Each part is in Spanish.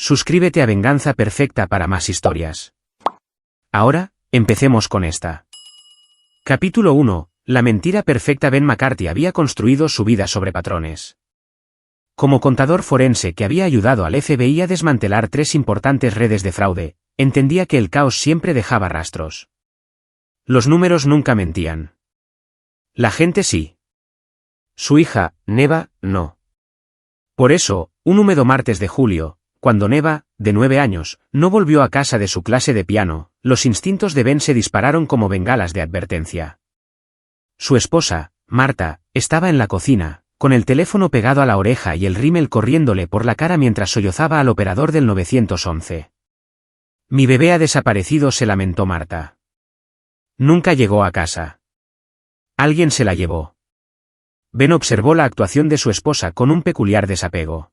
Suscríbete a Venganza Perfecta para más historias. Ahora, empecemos con esta. Capítulo 1. La mentira perfecta. Ben McCarthy había construido su vida sobre patrones. Como contador forense que había ayudado al FBI a desmantelar 3 importantes redes de fraude, entendía que el caos siempre dejaba rastros. Los números nunca mentían. La gente sí. Su hija, Neva, no. Por eso, un húmedo martes de julio, cuando Neva, de 9 años, no volvió a casa de su clase de piano, los instintos de Ben se dispararon como bengalas de advertencia. Su esposa, Marta, estaba en la cocina, con el teléfono pegado a la oreja y el rímel corriéndole por la cara mientras sollozaba al operador del 911. Mi bebé ha desaparecido, se lamentó Marta. Nunca llegó a casa. Alguien se la llevó. Ben observó la actuación de su esposa con un peculiar desapego.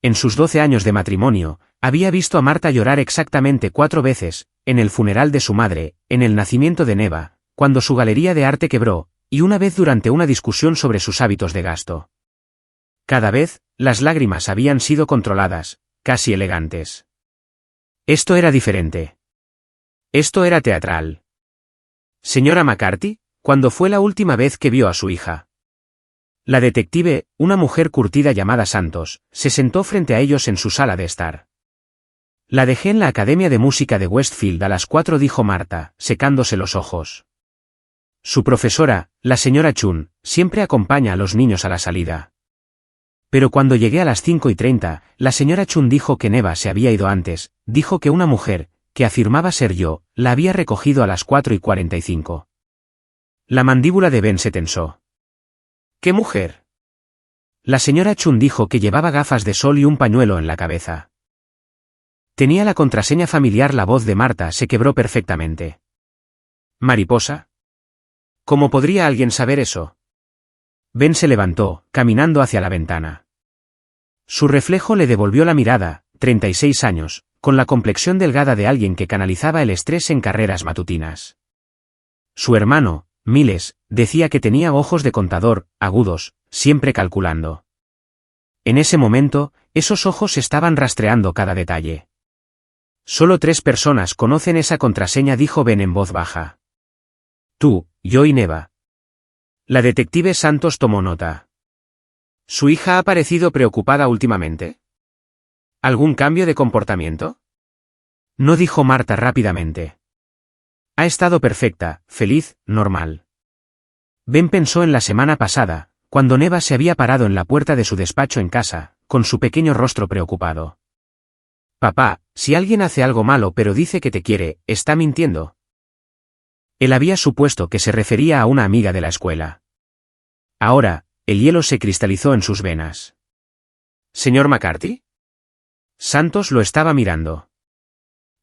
En sus 12 años de matrimonio, había visto a Marta llorar exactamente 4 veces, en el funeral de su madre, en el nacimiento de Neva, cuando su galería de arte quebró, y una vez durante una discusión sobre sus hábitos de gasto. Cada vez, las lágrimas habían sido controladas, casi elegantes. Esto era diferente. Esto era teatral. Señora McCarthy, ¿cuándo fue la última vez que vio a su hija? La detective, una mujer curtida llamada Santos, se sentó frente a ellos en su sala de estar. La dejé en la Academia de Música de Westfield a las 4, dijo Marta, secándose los ojos. Su profesora, la señora Chun, siempre acompaña a los niños a la salida. Pero cuando llegué a las 5:30, la señora Chun dijo que Neva se había ido antes, dijo que una mujer, que afirmaba ser yo, la había recogido a las 4:45. La mandíbula de Ben se tensó. ¿Qué mujer? La señora Chun dijo que llevaba gafas de sol y un pañuelo en la cabeza. Tenía la contraseña familiar. La voz de Marta se quebró perfectamente. ¿Mariposa? ¿Cómo podría alguien saber eso? Ben se levantó, caminando hacia la ventana. Su reflejo le devolvió la mirada, 36 años, con la complexión delgada de alguien que canalizaba el estrés en carreras matutinas. Su hermano, Miles, decía que tenía ojos de contador, agudos, siempre calculando. En ese momento, esos ojos estaban rastreando cada detalle. Solo 3 personas conocen esa contraseña, dijo Ben en voz baja. Tú, yo y Neva. La detective Santos tomó nota. ¿Su hija ha parecido preocupada últimamente? ¿Algún cambio de comportamiento? No, dijo Marta rápidamente. Ha estado perfecta, feliz, normal. Ben pensó en la semana pasada, cuando Neva se había parado en la puerta de su despacho en casa, con su pequeño rostro preocupado. Papá, si alguien hace algo malo pero dice que te quiere, ¿está mintiendo? Él había supuesto que se refería a una amiga de la escuela. Ahora, el hielo se cristalizó en sus venas. ¿Señor McCarthy? Santos lo estaba mirando.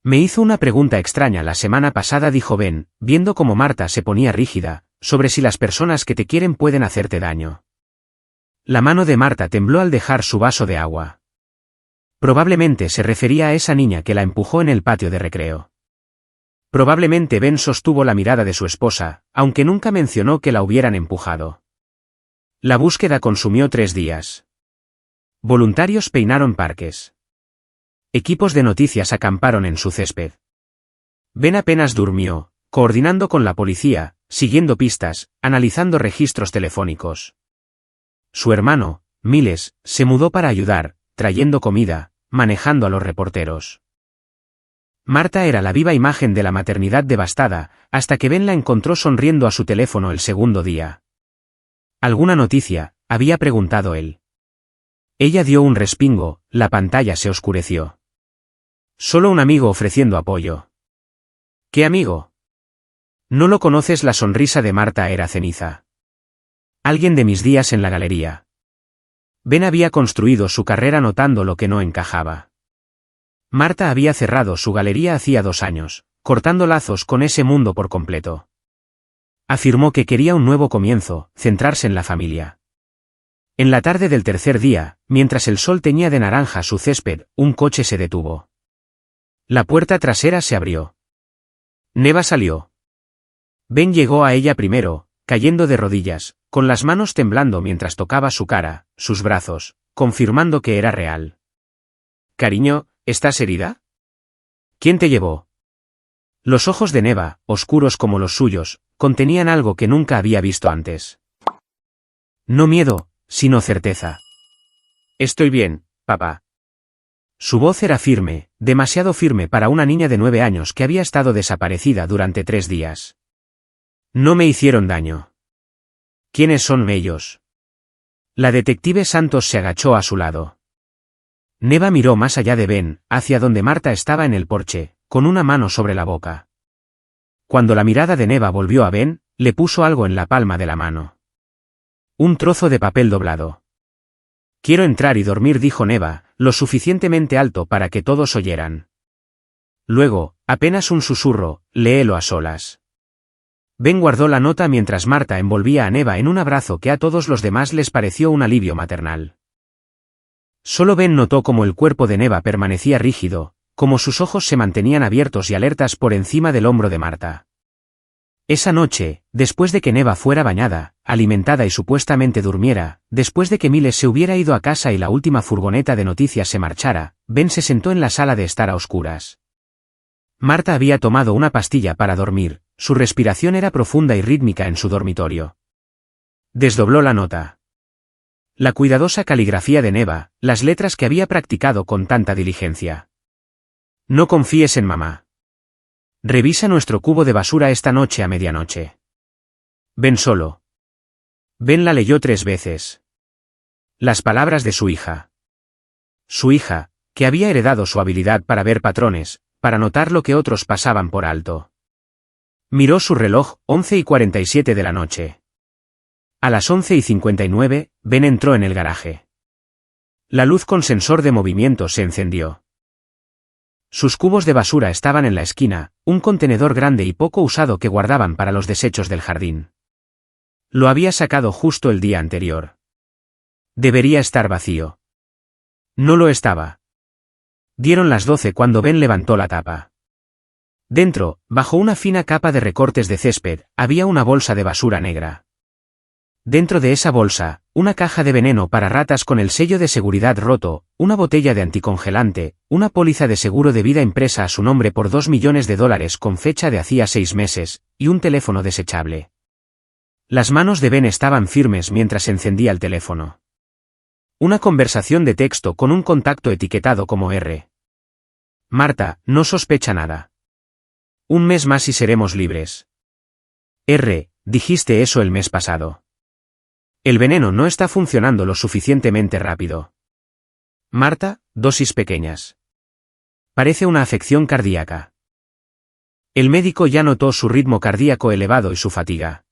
Me hizo una pregunta extraña la semana pasada, dijo Ben, viendo cómo Marta se ponía rígida, sobre si las personas que te quieren pueden hacerte daño. La mano de Marta tembló al dejar su vaso de agua. Probablemente se refería a esa niña que la empujó en el patio de recreo. Probablemente Ben sostuvo la mirada de su esposa, aunque nunca mencionó que la hubieran empujado. La búsqueda consumió 3 días. Voluntarios peinaron parques. Equipos de noticias acamparon en su césped. Ben apenas durmió, coordinando con la policía, siguiendo pistas, analizando registros telefónicos. Su hermano, Miles, se mudó para ayudar, trayendo comida, manejando a los reporteros. Marta era la viva imagen de la maternidad devastada, hasta que Ben la encontró sonriendo a su teléfono el segundo día. ¿Alguna noticia?, había preguntado él. Ella dio un respingo, la pantalla se oscureció. Solo un amigo ofreciendo apoyo. ¿Qué amigo? ¿No lo conoces? La sonrisa de Marta era ceniza. Alguien de mis días en la galería. Ben había construido su carrera notando lo que no encajaba. Marta había cerrado su galería hacía 2 años, cortando lazos con ese mundo por completo. Afirmó que quería un nuevo comienzo, centrarse en la familia. En la tarde del tercer día, mientras el sol teñía de naranja su césped, un coche se detuvo. La puerta trasera se abrió. Neva salió. Ben llegó a ella primero, cayendo de rodillas, con las manos temblando mientras tocaba su cara, sus brazos, confirmando que era real. Cariño, ¿estás herida? ¿Quién te llevó? Los ojos de Neva, oscuros como los suyos, contenían algo que nunca había visto antes. No miedo, sino certeza. Estoy bien, papá. Su voz era firme, demasiado firme para una niña de 9 años que había estado desaparecida durante 3 días. No me hicieron daño. ¿Quiénes son ellos? La detective Santos se agachó a su lado. Neva miró más allá de Ben, hacia donde Marta estaba en el porche, con una mano sobre la boca. Cuando la mirada de Neva volvió a Ben, le puso algo en la palma de la mano. Un trozo de papel doblado. Quiero entrar y dormir, dijo Neva, lo suficientemente alto para que todos oyeran. Luego, apenas un susurro, léelo a solas. Ben guardó la nota mientras Marta envolvía a Neva en un abrazo que a todos los demás les pareció un alivio maternal. Solo Ben notó cómo el cuerpo de Neva permanecía rígido, como sus ojos se mantenían abiertos y alertas por encima del hombro de Marta. Esa noche, después de que Neva fuera bañada, alimentada y supuestamente durmiera, después de que Miles se hubiera ido a casa y la última furgoneta de noticias se marchara, Ben se sentó en la sala de estar a oscuras. Marta había tomado una pastilla para dormir, su respiración era profunda y rítmica en su dormitorio. Desdobló la nota. La cuidadosa caligrafía de Neva, las letras que había practicado con tanta diligencia. No confíes en mamá. Revisa nuestro cubo de basura esta noche a medianoche. Ven solo. Ben la leyó 3 veces. Las palabras de su hija. Su hija, que había heredado su habilidad para ver patrones, para notar lo que otros pasaban por alto. Miró su reloj, 11:47 de la noche. A las 11:59, Ben entró en el garaje. La luz con sensor de movimiento se encendió. Sus cubos de basura estaban en la esquina, un contenedor grande y poco usado que guardaban para los desechos del jardín. Lo había sacado justo el día anterior. Debería estar vacío. No lo estaba. Dieron las 12 cuando Ben levantó la tapa. Dentro, bajo una fina capa de recortes de césped, había una bolsa de basura negra. Dentro de esa bolsa, una caja de veneno para ratas con el sello de seguridad roto, una botella de anticongelante, una póliza de seguro de vida impresa a su nombre por $2 millones con fecha de hacía 6 meses, y un teléfono desechable. Las manos de Ben estaban firmes mientras encendía el teléfono. Una conversación de texto con un contacto etiquetado como R. Marta, no sospecha nada. 1 mes más y seremos libres. R, dijiste eso el mes pasado. El veneno no está funcionando lo suficientemente rápido. Marta, dosis pequeñas. Parece una afección cardíaca. El médico ya notó su ritmo cardíaco elevado y su fatiga.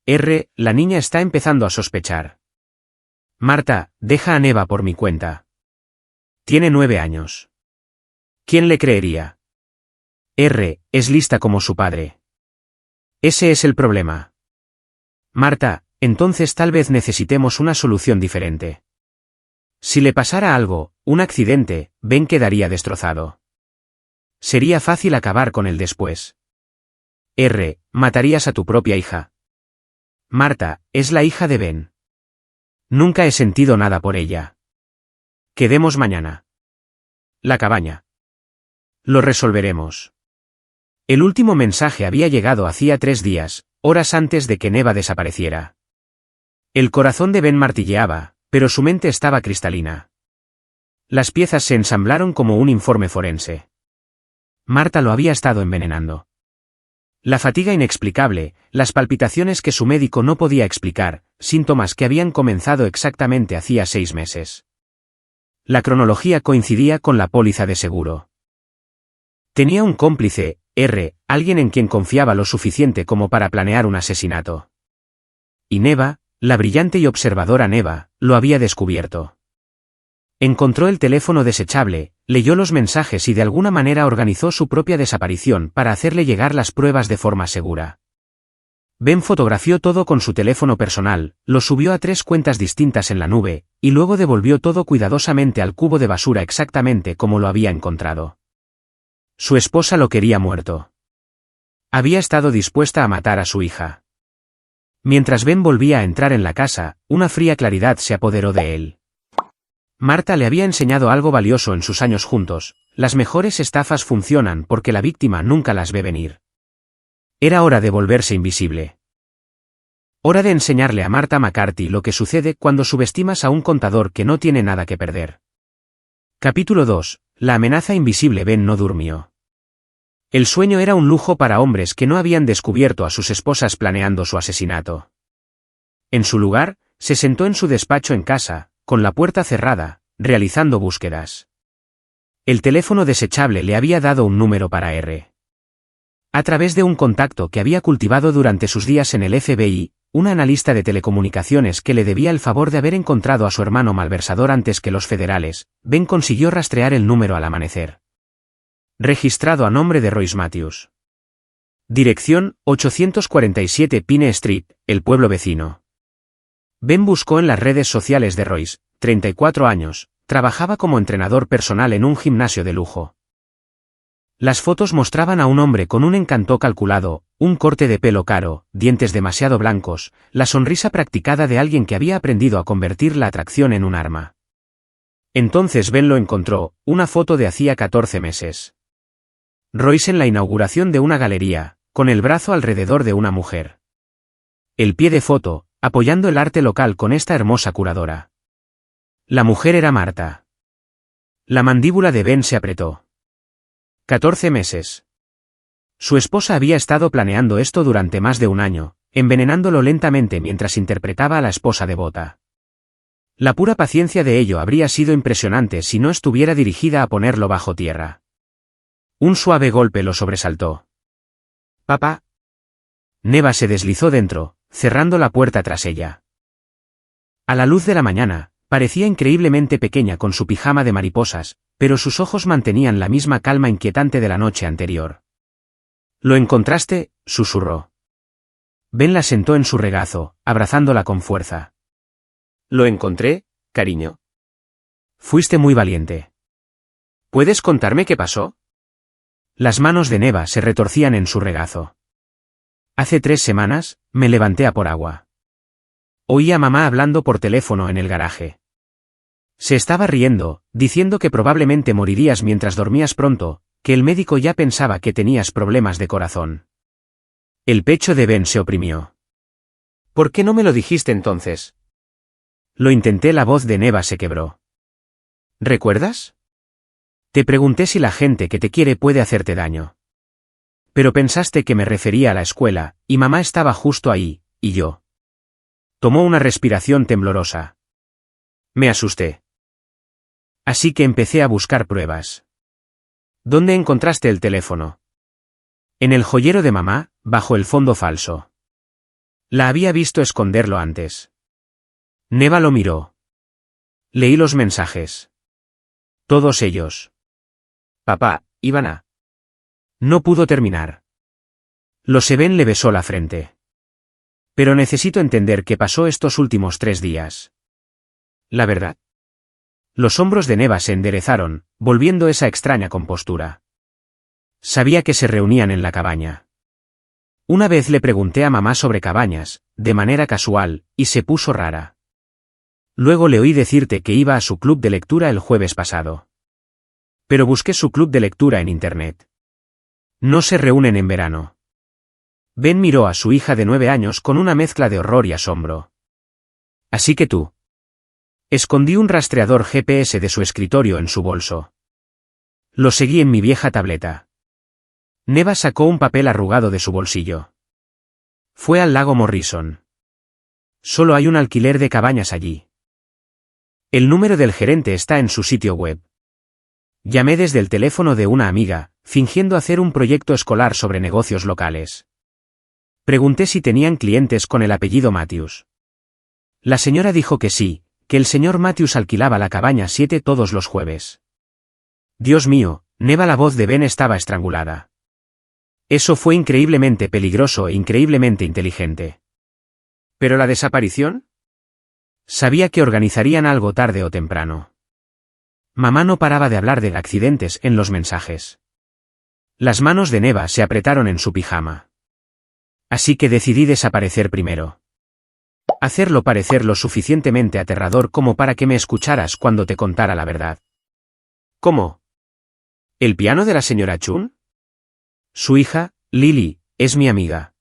R, la niña está empezando a sospechar. Marta, deja a Neva por mi cuenta. Tiene 9 años. ¿Quién le creería? R, es lista como su padre. Ese es el problema. Marta, entonces tal vez necesitemos una solución diferente. Si le pasara algo, un accidente, Ben quedaría destrozado. Sería fácil acabar con él después. R, matarías a tu propia hija. Marta, es la hija de Ben. Nunca he sentido nada por ella. Quedemos mañana. La cabaña. Lo resolveremos. El último mensaje había llegado hacía 3 días, horas antes de que Neva desapareciera. El corazón de Ben martilleaba, pero su mente estaba cristalina. Las piezas se ensamblaron como un informe forense. Marta lo había estado envenenando. La fatiga inexplicable, las palpitaciones que su médico no podía explicar, síntomas que habían comenzado exactamente hacía 6 meses. La cronología coincidía con la póliza de seguro. Tenía un cómplice, R, alguien en quien confiaba lo suficiente como para planear un asesinato. Y Neva, la brillante y observadora Neva, lo había descubierto. Encontró el teléfono desechable, leyó los mensajes y de alguna manera organizó su propia desaparición para hacerle llegar las pruebas de forma segura. Ben fotografió todo con su teléfono personal, lo subió a 3 cuentas distintas en la nube, y luego devolvió todo cuidadosamente al cubo de basura exactamente como lo había encontrado. Su esposa lo quería muerto. Había estado dispuesta a matar a su hija. Mientras Ben volvía a entrar en la casa, una fría claridad se apoderó de él. Marta le había enseñado algo valioso en sus años juntos: las mejores estafas funcionan porque la víctima nunca las ve venir. Era hora de volverse invisible. Hora de enseñarle a Marta McCarthy lo que sucede cuando subestimas a un contador que no tiene nada que perder. Capítulo 2. La amenaza invisible. Ben no durmió. El sueño era un lujo para hombres que no habían descubierto a sus esposas planeando su asesinato. En su lugar, se sentó en su despacho en casa, con la puerta cerrada, realizando búsquedas. El teléfono desechable le había dado un número para R. A través de un contacto que había cultivado durante sus días en el FBI, un analista de telecomunicaciones que le debía el favor de haber encontrado a su hermano malversador antes que los federales, Ben consiguió rastrear el número al amanecer. Registrado a nombre de Royce Matthews. Dirección: 847 Pine Street, el pueblo vecino. Ben buscó en las redes sociales de Royce, 34 años, trabajaba como entrenador personal en un gimnasio de lujo. Las fotos mostraban a un hombre con un encanto calculado, un corte de pelo caro, dientes demasiado blancos, la sonrisa practicada de alguien que había aprendido a convertir la atracción en un arma. Entonces Ben lo encontró, una foto de hacía 14 meses. Royce en la inauguración de una galería, con el brazo alrededor de una mujer. El pie de foto, apoyando el arte local con esta hermosa curadora. La mujer era Marta. La mandíbula de Ben se apretó. 14 meses. Su esposa había estado planeando esto durante más de un año, envenenándolo lentamente mientras interpretaba a la esposa devota. La pura paciencia de ello habría sido impresionante si no estuviera dirigida a ponerlo bajo tierra. Un suave golpe lo sobresaltó. «Papá». Neva se deslizó dentro, cerrando la puerta tras ella. A la luz de la mañana, parecía increíblemente pequeña con su pijama de mariposas, pero sus ojos mantenían la misma calma inquietante de la noche anterior. «¿Lo encontraste?», susurró. Ben la sentó en su regazo, abrazándola con fuerza. «Lo encontré, cariño». «Fuiste muy valiente». «¿Puedes contarme qué pasó?». Las manos de Neva se retorcían en su regazo. «Hace 3 semanas, me levanté a por agua. Oí a mamá hablando por teléfono en el garaje. Se estaba riendo, diciendo que probablemente morirías mientras dormías pronto, que el médico ya pensaba que tenías problemas de corazón». El pecho de Ben se oprimió. «¿Por qué no me lo dijiste entonces?». «Lo intenté». La voz de Neva se quebró. «¿Recuerdas? Te pregunté si la gente que te quiere puede hacerte daño. Pero pensaste que me refería a la escuela, y mamá estaba justo ahí, y yo». Tomó una respiración temblorosa. «Me asusté. Así que empecé a buscar pruebas». «¿Dónde encontraste el teléfono?». «En el joyero de mamá, bajo el fondo falso. La había visto esconderlo antes». Neva lo miró. «Leí los mensajes. Todos ellos». «Papá, iban a». No pudo terminar. Lo sé. Ben le besó la frente. «Pero necesito entender qué pasó estos últimos 3 días. La verdad». Los hombros de Neva se enderezaron, volviendo esa extraña compostura. Sabía que se reunían en la cabaña. Una vez le pregunté a mamá sobre cabañas, de manera casual, y se puso rara. Luego le oí decirte que iba a su club de lectura el jueves pasado. Pero busqué su club de lectura en internet. No se reúnen en verano. Ben miró a su hija de 9 años con una mezcla de horror y asombro. «Así que tú». Escondí un rastreador GPS de su escritorio en su bolso. Lo seguí en mi vieja tableta. Neva sacó un papel arrugado de su bolsillo. «Fue al lago Morrison. Solo hay un alquiler de cabañas allí. El número del gerente está en su sitio web. Llamé desde el teléfono de una amiga, fingiendo hacer un proyecto escolar sobre negocios locales. Pregunté si tenían clientes con el apellido Matthews. La señora dijo que sí, que el señor Matthews alquilaba la cabaña 7 todos los jueves». «Dios mío», Neva, la voz de Ben estaba estrangulada. «Eso fue increíblemente peligroso e increíblemente inteligente». «¿Pero la desaparición?». «Sabía que organizarían algo tarde o temprano». Mamá no paraba de hablar de accidentes en los mensajes. Las manos de Neva se apretaron en su pijama. «Así que decidí desaparecer primero». Hacerlo parecer lo suficientemente aterrador como para que me escucharas cuando te contara la verdad. ¿Cómo? ¿El piano de la señora Chun? Su hija, Lily, es mi amiga.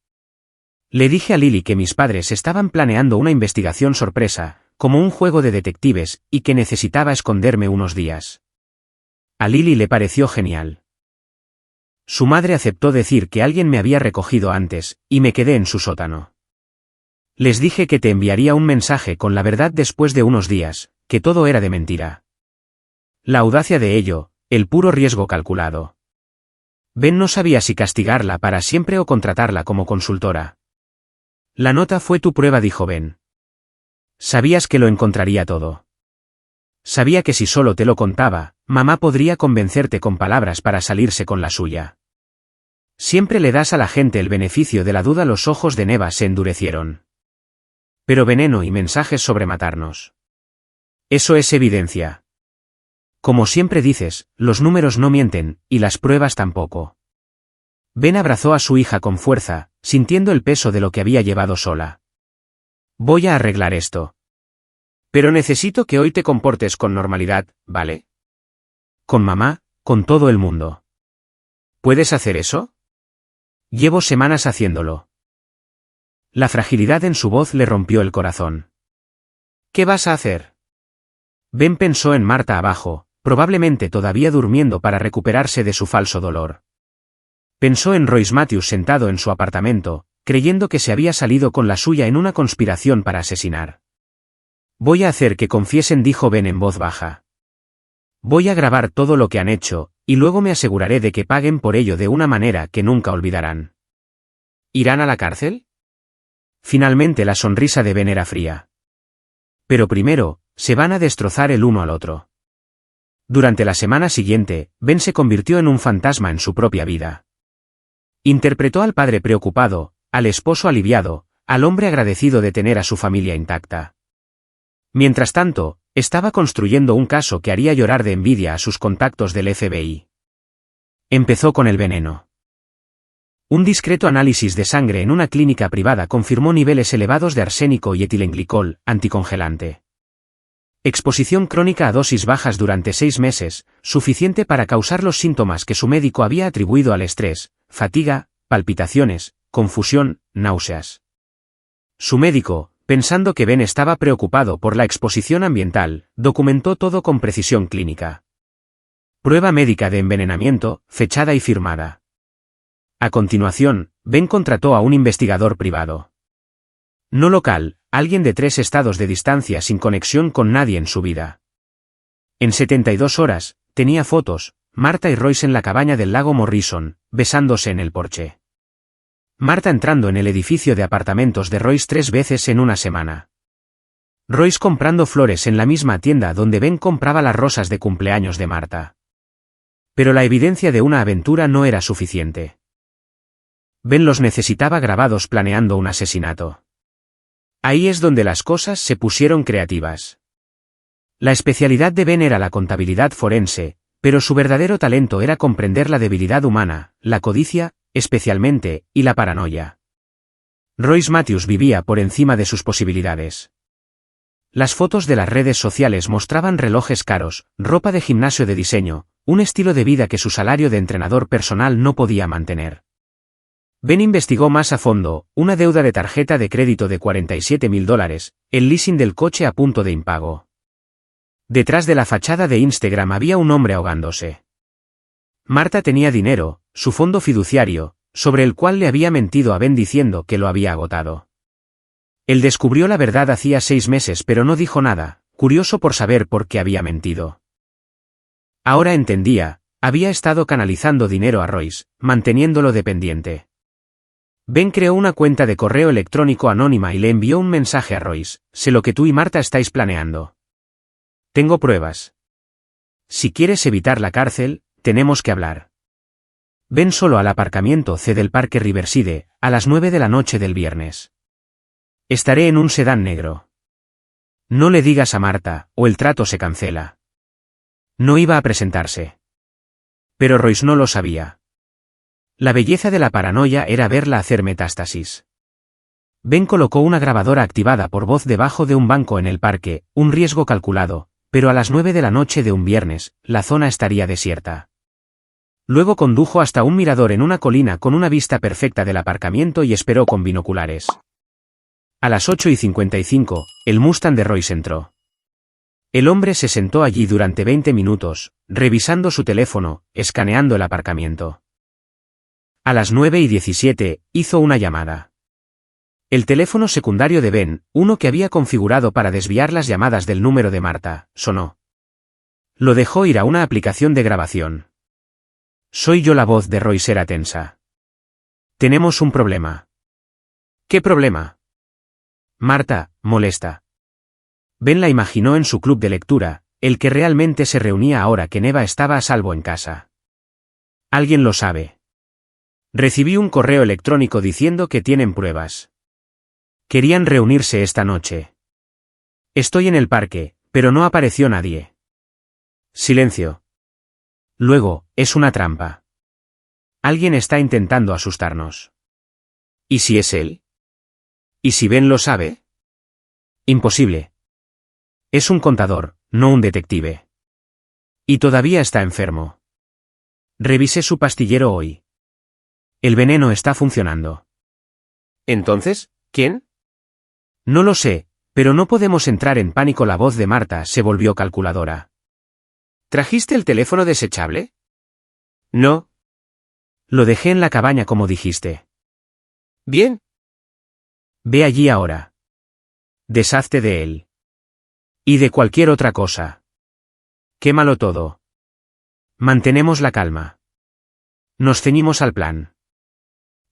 Le dije a Lily que mis padres estaban planeando una investigación sorpresa, como un juego de detectives, y que necesitaba esconderme unos días. A Lily le pareció genial. Su madre aceptó decir que alguien me había recogido antes, y me quedé en su sótano. Les dije que te enviaría un mensaje con la verdad después de unos días, que todo era de mentira. La audacia de ello, el puro riesgo calculado. Ben no sabía si castigarla para siempre o contratarla como consultora. La nota fue tu prueba, dijo Ben. Sabías que lo encontraría todo. Sabía que si solo te lo contaba, mamá podría convencerte con palabras para salirse con la suya. Siempre le das a la gente el beneficio de la duda. Los ojos de Neva se endurecieron. Pero veneno y mensajes sobre matarnos. Eso es evidencia. Como siempre dices, los números no mienten, y las pruebas tampoco. Ben abrazó a su hija con fuerza, sintiendo el peso de lo que había llevado sola. Voy a arreglar esto. Pero necesito que hoy te comportes con normalidad, ¿vale? Con mamá, con todo el mundo. ¿Puedes hacer eso? Llevo semanas haciéndolo. La fragilidad en su voz le rompió el corazón. ¿Qué vas a hacer? Ben pensó en Marta abajo, probablemente todavía durmiendo para recuperarse de su falso dolor. Pensó en Royce Matthews sentado en su apartamento, creyendo que se había salido con la suya en una conspiración para asesinar. Voy a hacer que confiesen, dijo Ben en voz baja. Voy a grabar todo lo que han hecho, y luego me aseguraré de que paguen por ello de una manera que nunca olvidarán. ¿Irán a la cárcel? Finalmente la sonrisa de Ben era fría. Pero primero, se van a destrozar el uno al otro. Durante la semana siguiente, Ben se convirtió en un fantasma en su propia vida. Interpretó al padre preocupado, al esposo aliviado, al hombre agradecido de tener a su familia intacta. Mientras tanto, estaba construyendo un caso que haría llorar de envidia a sus contactos del FBI. Empezó con el veneno. Un discreto análisis de sangre en una clínica privada confirmó niveles elevados de arsénico y etilenglicol, anticongelante. Exposición crónica a dosis bajas durante 6 meses, suficiente para causar los síntomas que su médico había atribuido al estrés, fatiga, palpitaciones, confusión, náuseas. Su médico, pensando que Ben estaba preocupado por la exposición ambiental, documentó todo con precisión clínica. Prueba médica de envenenamiento, fechada y firmada. A continuación, Ben contrató a un investigador privado. No local, alguien de 3 estados de distancia sin conexión con nadie en su vida. En 72 horas, tenía fotos, Marta y Royce en la cabaña del lago Morrison, besándose en el porche. Marta entrando en el edificio de apartamentos de Royce 3 veces en una semana. Royce comprando flores en la misma tienda donde Ben compraba las rosas de cumpleaños de Marta. Pero la evidencia de una aventura no era suficiente. Ben los necesitaba grabados planeando un asesinato. Ahí es donde las cosas se pusieron creativas. La especialidad de Ben era la contabilidad forense, pero su verdadero talento era comprender la debilidad humana, la codicia, especialmente, y la paranoia. Royce Matthews vivía por encima de sus posibilidades. Las fotos de las redes sociales mostraban relojes caros, ropa de gimnasio de diseño, un estilo de vida que su salario de entrenador personal no podía mantener. Ben investigó más a fondo, una deuda de tarjeta de crédito de $47.000, el leasing del coche a punto de impago. Detrás de la fachada de Instagram había un hombre ahogándose. Marta tenía dinero, su fondo fiduciario, sobre el cual le había mentido a Ben diciendo que lo había agotado. Él descubrió la verdad hacía 6 meses pero no dijo nada, curioso por saber por qué había mentido. Ahora entendía, había estado canalizando dinero a Royce, manteniéndolo dependiente. Ben creó una cuenta de correo electrónico anónima y le envió un mensaje a Royce: sé lo que tú y Marta estáis planeando. Tengo pruebas. Si quieres evitar la cárcel, tenemos que hablar. Ven solo al aparcamiento C del Parque Riverside, a las 9 de la noche del viernes. Estaré en un sedán negro. No le digas a Marta, o el trato se cancela. No iba a presentarse. Pero Royce no lo sabía. La belleza de la paranoia era verla hacer metástasis. Ben colocó una grabadora activada por voz debajo de un banco en el parque, un riesgo calculado, pero a las 9 de la noche de un viernes, la zona estaría desierta. Luego condujo hasta un mirador en una colina con una vista perfecta del aparcamiento y esperó con binoculares. A las 8:55, el Mustang de Royce entró. El hombre se sentó allí durante 20 minutos, revisando su teléfono, escaneando el aparcamiento. A las 9:17, hizo una llamada. El teléfono secundario de Ben, uno que había configurado para desviar las llamadas del número de Marta, sonó. Lo dejó ir a una aplicación de grabación. Soy yo, la voz de Royce era tensa. Tenemos un problema. ¿Qué problema? Marta, molesta. Ben la imaginó en su club de lectura, el que realmente se reunía ahora que Neva estaba a salvo en casa. ¿Alguien lo sabe? Recibí un correo electrónico diciendo que tienen pruebas. Querían reunirse esta noche. Estoy en el parque, pero no apareció nadie. Silencio. Luego, es una trampa. Alguien está intentando asustarnos. ¿Y si es él? ¿Y si Ben lo sabe? Imposible. Es un contador, no un detective. Y todavía está enfermo. Revisé su pastillero hoy. El veneno está funcionando. ¿Entonces, quién? No lo sé, pero no podemos entrar en pánico. La voz de Marta se volvió calculadora. ¿Trajiste el teléfono desechable? No. Lo dejé en la cabaña como dijiste. Bien. Ve allí ahora. Deshazte de él. Y de cualquier otra cosa. Quémalo todo. Mantenemos la calma. Nos ceñimos al plan.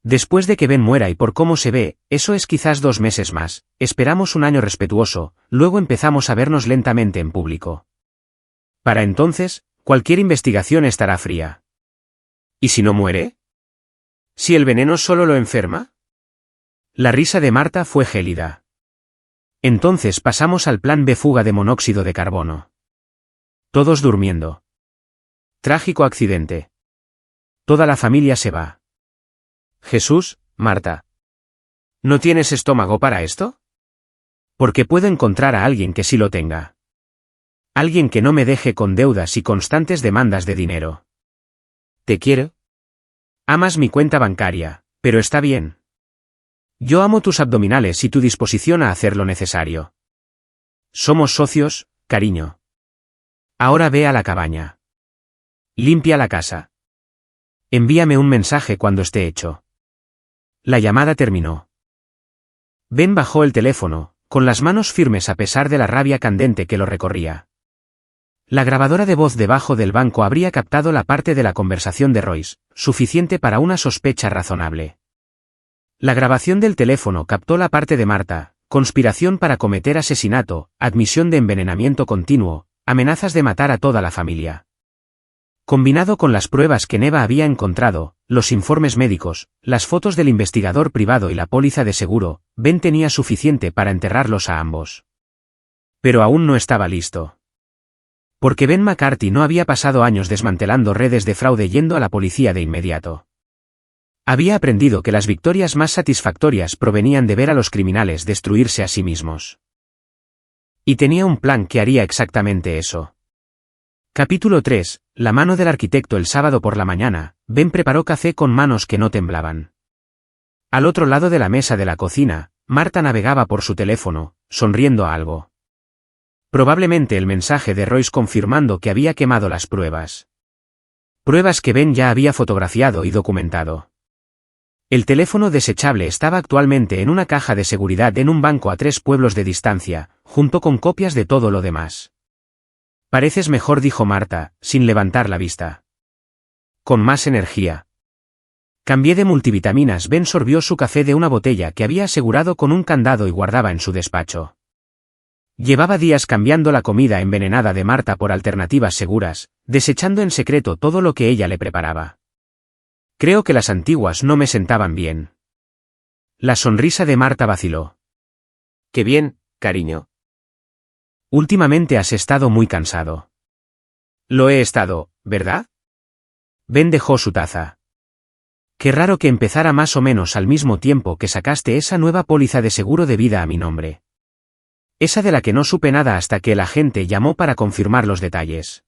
Después de que Ben muera y por cómo se ve, eso es quizás 2 meses más, esperamos un año respetuoso, luego empezamos a vernos lentamente en público. Para entonces, cualquier investigación estará fría. ¿Y si no muere? ¿Si el veneno solo lo enferma? La risa de Marta fue gélida. Entonces pasamos al plan B, fuga de monóxido de carbono. Todos durmiendo. Trágico accidente. Toda la familia se va. Jesús, Marta. ¿No tienes estómago para esto? Porque puedo encontrar a alguien que sí lo tenga. Alguien que no me deje con deudas y constantes demandas de dinero. ¿Te quiero? Amas mi cuenta bancaria, pero está bien. Yo amo tus abdominales y tu disposición a hacer lo necesario. Somos socios, cariño. Ahora ve a la cabaña. Limpia la casa. Envíame un mensaje cuando esté hecho. La llamada terminó. Ben bajó el teléfono, con las manos firmes a pesar de la rabia candente que lo recorría. La grabadora de voz debajo del banco habría captado la parte de la conversación de Royce, suficiente para una sospecha razonable. La grabación del teléfono captó la parte de Marta, conspiración para cometer asesinato, admisión de envenenamiento continuo, amenazas de matar a toda la familia. Combinado con las pruebas que Neva había encontrado, los informes médicos, las fotos del investigador privado y la póliza de seguro, Ben tenía suficiente para enterrarlos a ambos. Pero aún no estaba listo. Porque Ben McCarthy no había pasado años desmantelando redes de fraude yendo a la policía de inmediato. Había aprendido que las victorias más satisfactorias provenían de ver a los criminales destruirse a sí mismos. Y tenía un plan que haría exactamente eso. Capítulo 3. La mano del arquitecto. El sábado por la mañana, Ben preparó café con manos que no temblaban. Al otro lado de la mesa de la cocina, Marta navegaba por su teléfono, sonriendo a algo. Probablemente el mensaje de Royce confirmando que había quemado las pruebas. Pruebas que Ben ya había fotografiado y documentado. El teléfono desechable estaba actualmente en una caja de seguridad en un banco a 3 pueblos de distancia, junto con copias de todo lo demás. Pareces mejor, dijo Marta, sin levantar la vista. Con más energía. Cambié de multivitaminas. Ben sorbió su café de una botella que había asegurado con un candado y guardaba en su despacho. Llevaba días cambiando la comida envenenada de Marta por alternativas seguras, desechando en secreto todo lo que ella le preparaba. Creo que las antiguas no me sentaban bien. La sonrisa de Marta vaciló. Qué bien, cariño. Últimamente has estado muy cansado. Lo he estado, ¿verdad? Ben dejó su taza. Qué raro que empezara más o menos al mismo tiempo que sacaste esa nueva póliza de seguro de vida a mi nombre. Esa de la que no supe nada hasta que el agente llamó para confirmar los detalles.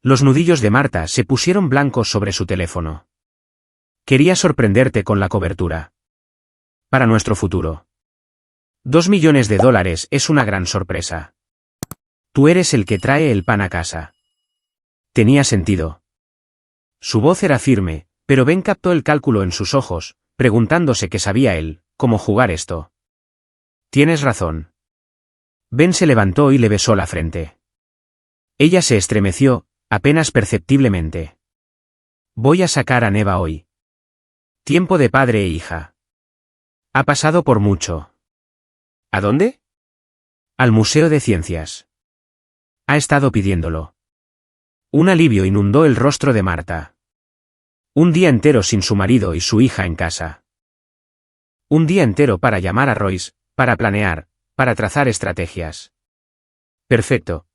Los nudillos de Marta se pusieron blancos sobre su teléfono. Quería sorprenderte con la cobertura. Para nuestro futuro. $2 millones es una gran sorpresa. Tú eres el que trae el pan a casa. Tenía sentido. Su voz era firme, pero Ben captó el cálculo en sus ojos, preguntándose qué sabía él, cómo jugar esto. Tienes razón. Ben se levantó y le besó la frente. Ella se estremeció, apenas perceptiblemente. Voy a sacar a Neva hoy. Tiempo de padre e hija. Ha pasado por mucho. ¿A dónde? Al Museo de Ciencias. Ha estado pidiéndolo. Un alivio inundó el rostro de Marta. Un día entero sin su marido y su hija en casa. Un día entero para llamar a Royce, para planear, para trazar estrategias. Perfecto.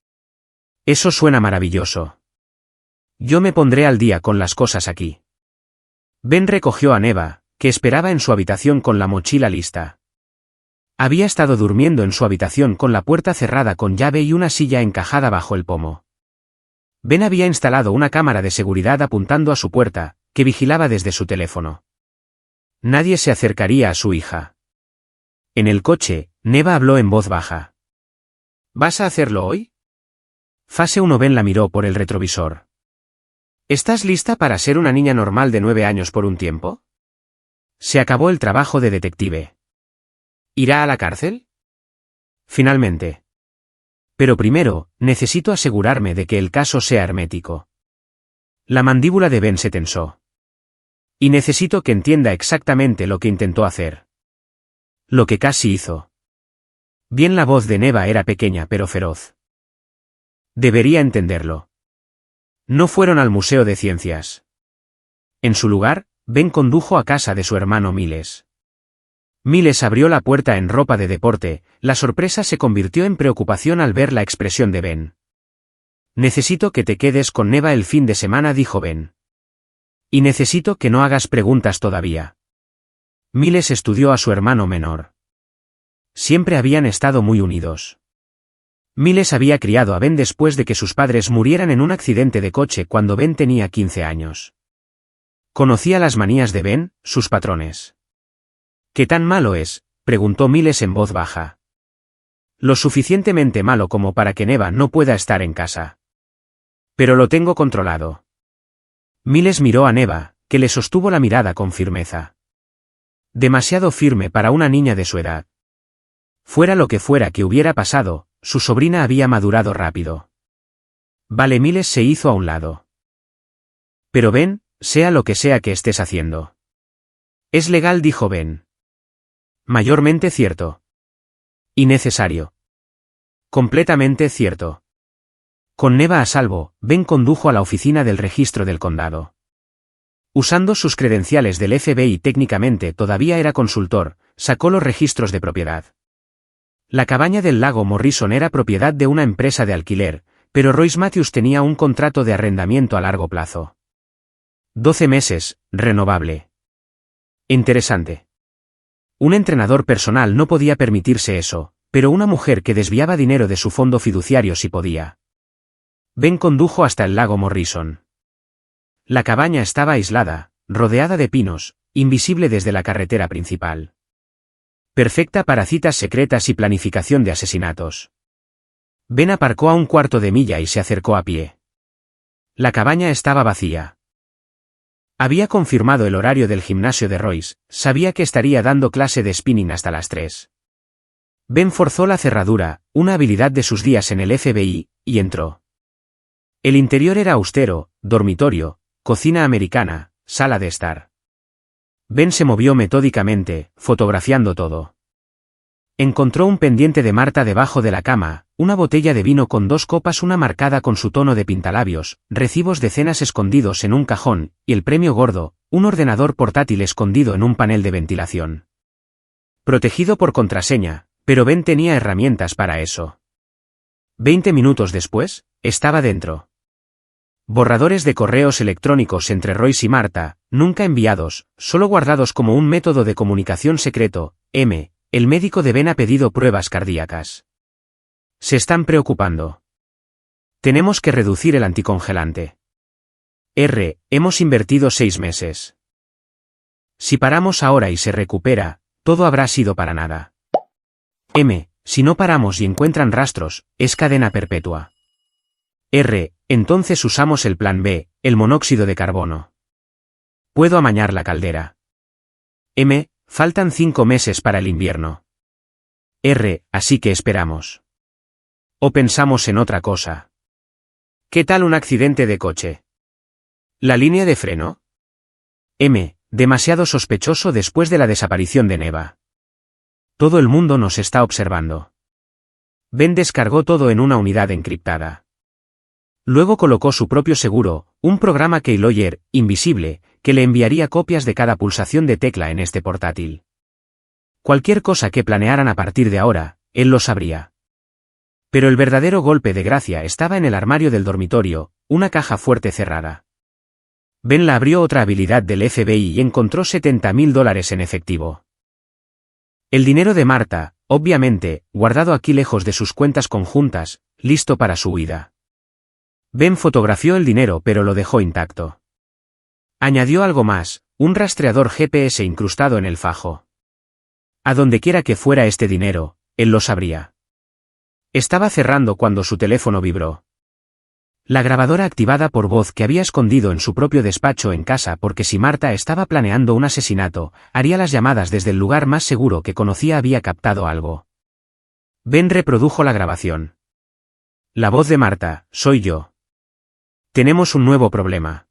Eso suena maravilloso. Yo me pondré al día con las cosas aquí. Ben recogió a Neva, que esperaba en su habitación con la mochila lista. Había estado durmiendo en su habitación con la puerta cerrada con llave y una silla encajada bajo el pomo. Ben había instalado una cámara de seguridad apuntando a su puerta, que vigilaba desde su teléfono. Nadie se acercaría a su hija. En el coche, Neva habló en voz baja. ¿Vas a hacerlo hoy? Fase 1. Ben la miró por el retrovisor. ¿Estás lista para ser una niña normal de 9 años por un tiempo? Se acabó el trabajo de detective. ¿Irá a la cárcel? Finalmente. Pero primero, necesito asegurarme de que el caso sea hermético. La mandíbula de Ben se tensó. Y necesito que entienda exactamente lo que intentó hacer. Lo que casi hizo. Bien, la voz de Neva era pequeña pero feroz. Debería entenderlo. No fueron al Museo de Ciencias. En su lugar, Ben condujo a casa de su hermano Miles. Miles abrió la puerta en ropa de deporte, la sorpresa se convirtió en preocupación al ver la expresión de Ben. Necesito que te quedes con Neva el fin de semana, dijo Ben. Y necesito que no hagas preguntas todavía. Miles estudió a su hermano menor. Siempre habían estado muy unidos. Miles había criado a Ben después de que sus padres murieran en un accidente de coche cuando Ben tenía 15 años. Conocía las manías de Ben, sus patrones. ¿Qué tan malo es?, preguntó Miles en voz baja. Lo suficientemente malo como para que Neva no pueda estar en casa. Pero lo tengo controlado. Miles miró a Neva, que le sostuvo la mirada con firmeza. Demasiado firme para una niña de su edad. Fuera lo que fuera que hubiera pasado, su sobrina había madurado rápido. Vale, Miles se hizo a un lado. Pero Ben, sea lo que sea que estés haciendo. Es legal, dijo Ben. Mayormente cierto. Y necesario. Completamente cierto. Con Neva a salvo, Ben condujo a la oficina del registro del condado. Usando sus credenciales del FBI, técnicamente todavía era consultor, sacó los registros de propiedad. La cabaña del lago Morrison era propiedad de una empresa de alquiler, pero Royce Matthews tenía un contrato de arrendamiento a largo plazo. 12 meses, renovable. Interesante. Un entrenador personal no podía permitirse eso, pero una mujer que desviaba dinero de su fondo fiduciario sí podía. Ben condujo hasta el lago Morrison. La cabaña estaba aislada, rodeada de pinos, invisible desde la carretera principal. Perfecta para citas secretas y planificación de asesinatos. Ben aparcó a 1/4 de milla y se acercó a pie. La cabaña estaba vacía. Había confirmado el horario del gimnasio de Royce, sabía que estaría dando clase de spinning hasta las 3. Ben forzó la cerradura, una habilidad de sus días en el FBI, y entró. El interior era austero, dormitorio, cocina americana, sala de estar. Ben se movió metódicamente, fotografiando todo. Encontró un pendiente de Marta debajo de la cama, una botella de vino con 2 copas, una marcada con su tono de pintalabios, recibos de cenas escondidos en un cajón, y el premio gordo, un ordenador portátil escondido en un panel de ventilación. Protegido por contraseña, pero Ben tenía herramientas para eso. 20 minutos después, estaba dentro. Borradores de correos electrónicos entre Royce y Marta, nunca enviados, solo guardados como un método de comunicación secreto. M. El médico de Ben ha pedido pruebas cardíacas. Se están preocupando. Tenemos que reducir el anticongelante. R. Hemos invertido 6 meses. Si paramos ahora y se recupera, todo habrá sido para nada. M. Si no paramos y encuentran rastros, es cadena perpetua. R. Entonces usamos el plan B, el monóxido de carbono. Puedo amañar la caldera. M. Faltan 5 meses para el invierno. R. Así que esperamos. O pensamos en otra cosa. ¿Qué tal un accidente de coche? ¿La línea de freno? M. Demasiado sospechoso después de la desaparición de Neva. Todo el mundo nos está observando. Ben descargó todo en una unidad encriptada. Luego colocó su propio seguro, un programa Keylogger, invisible, que le enviaría copias de cada pulsación de tecla en este portátil. Cualquier cosa que planearan a partir de ahora, él lo sabría. Pero el verdadero golpe de gracia estaba en el armario del dormitorio, una caja fuerte cerrada. Ben la abrió otra habilidad del FBI y encontró $70.000 en efectivo. El dinero de Marta, obviamente, guardado aquí lejos de sus cuentas conjuntas, listo para su huida. Ben fotografió el dinero pero lo dejó intacto. Añadió algo más, un rastreador GPS incrustado en el fajo. A donde quiera que fuera este dinero, él lo sabría. Estaba cerrando cuando su teléfono vibró. La grabadora activada por voz que había escondido en su propio despacho en casa porque si Marta estaba planeando un asesinato, haría las llamadas desde el lugar más seguro que conocía había captado algo. Ben reprodujo la grabación. La voz de Marta, soy yo. Tenemos un nuevo problema.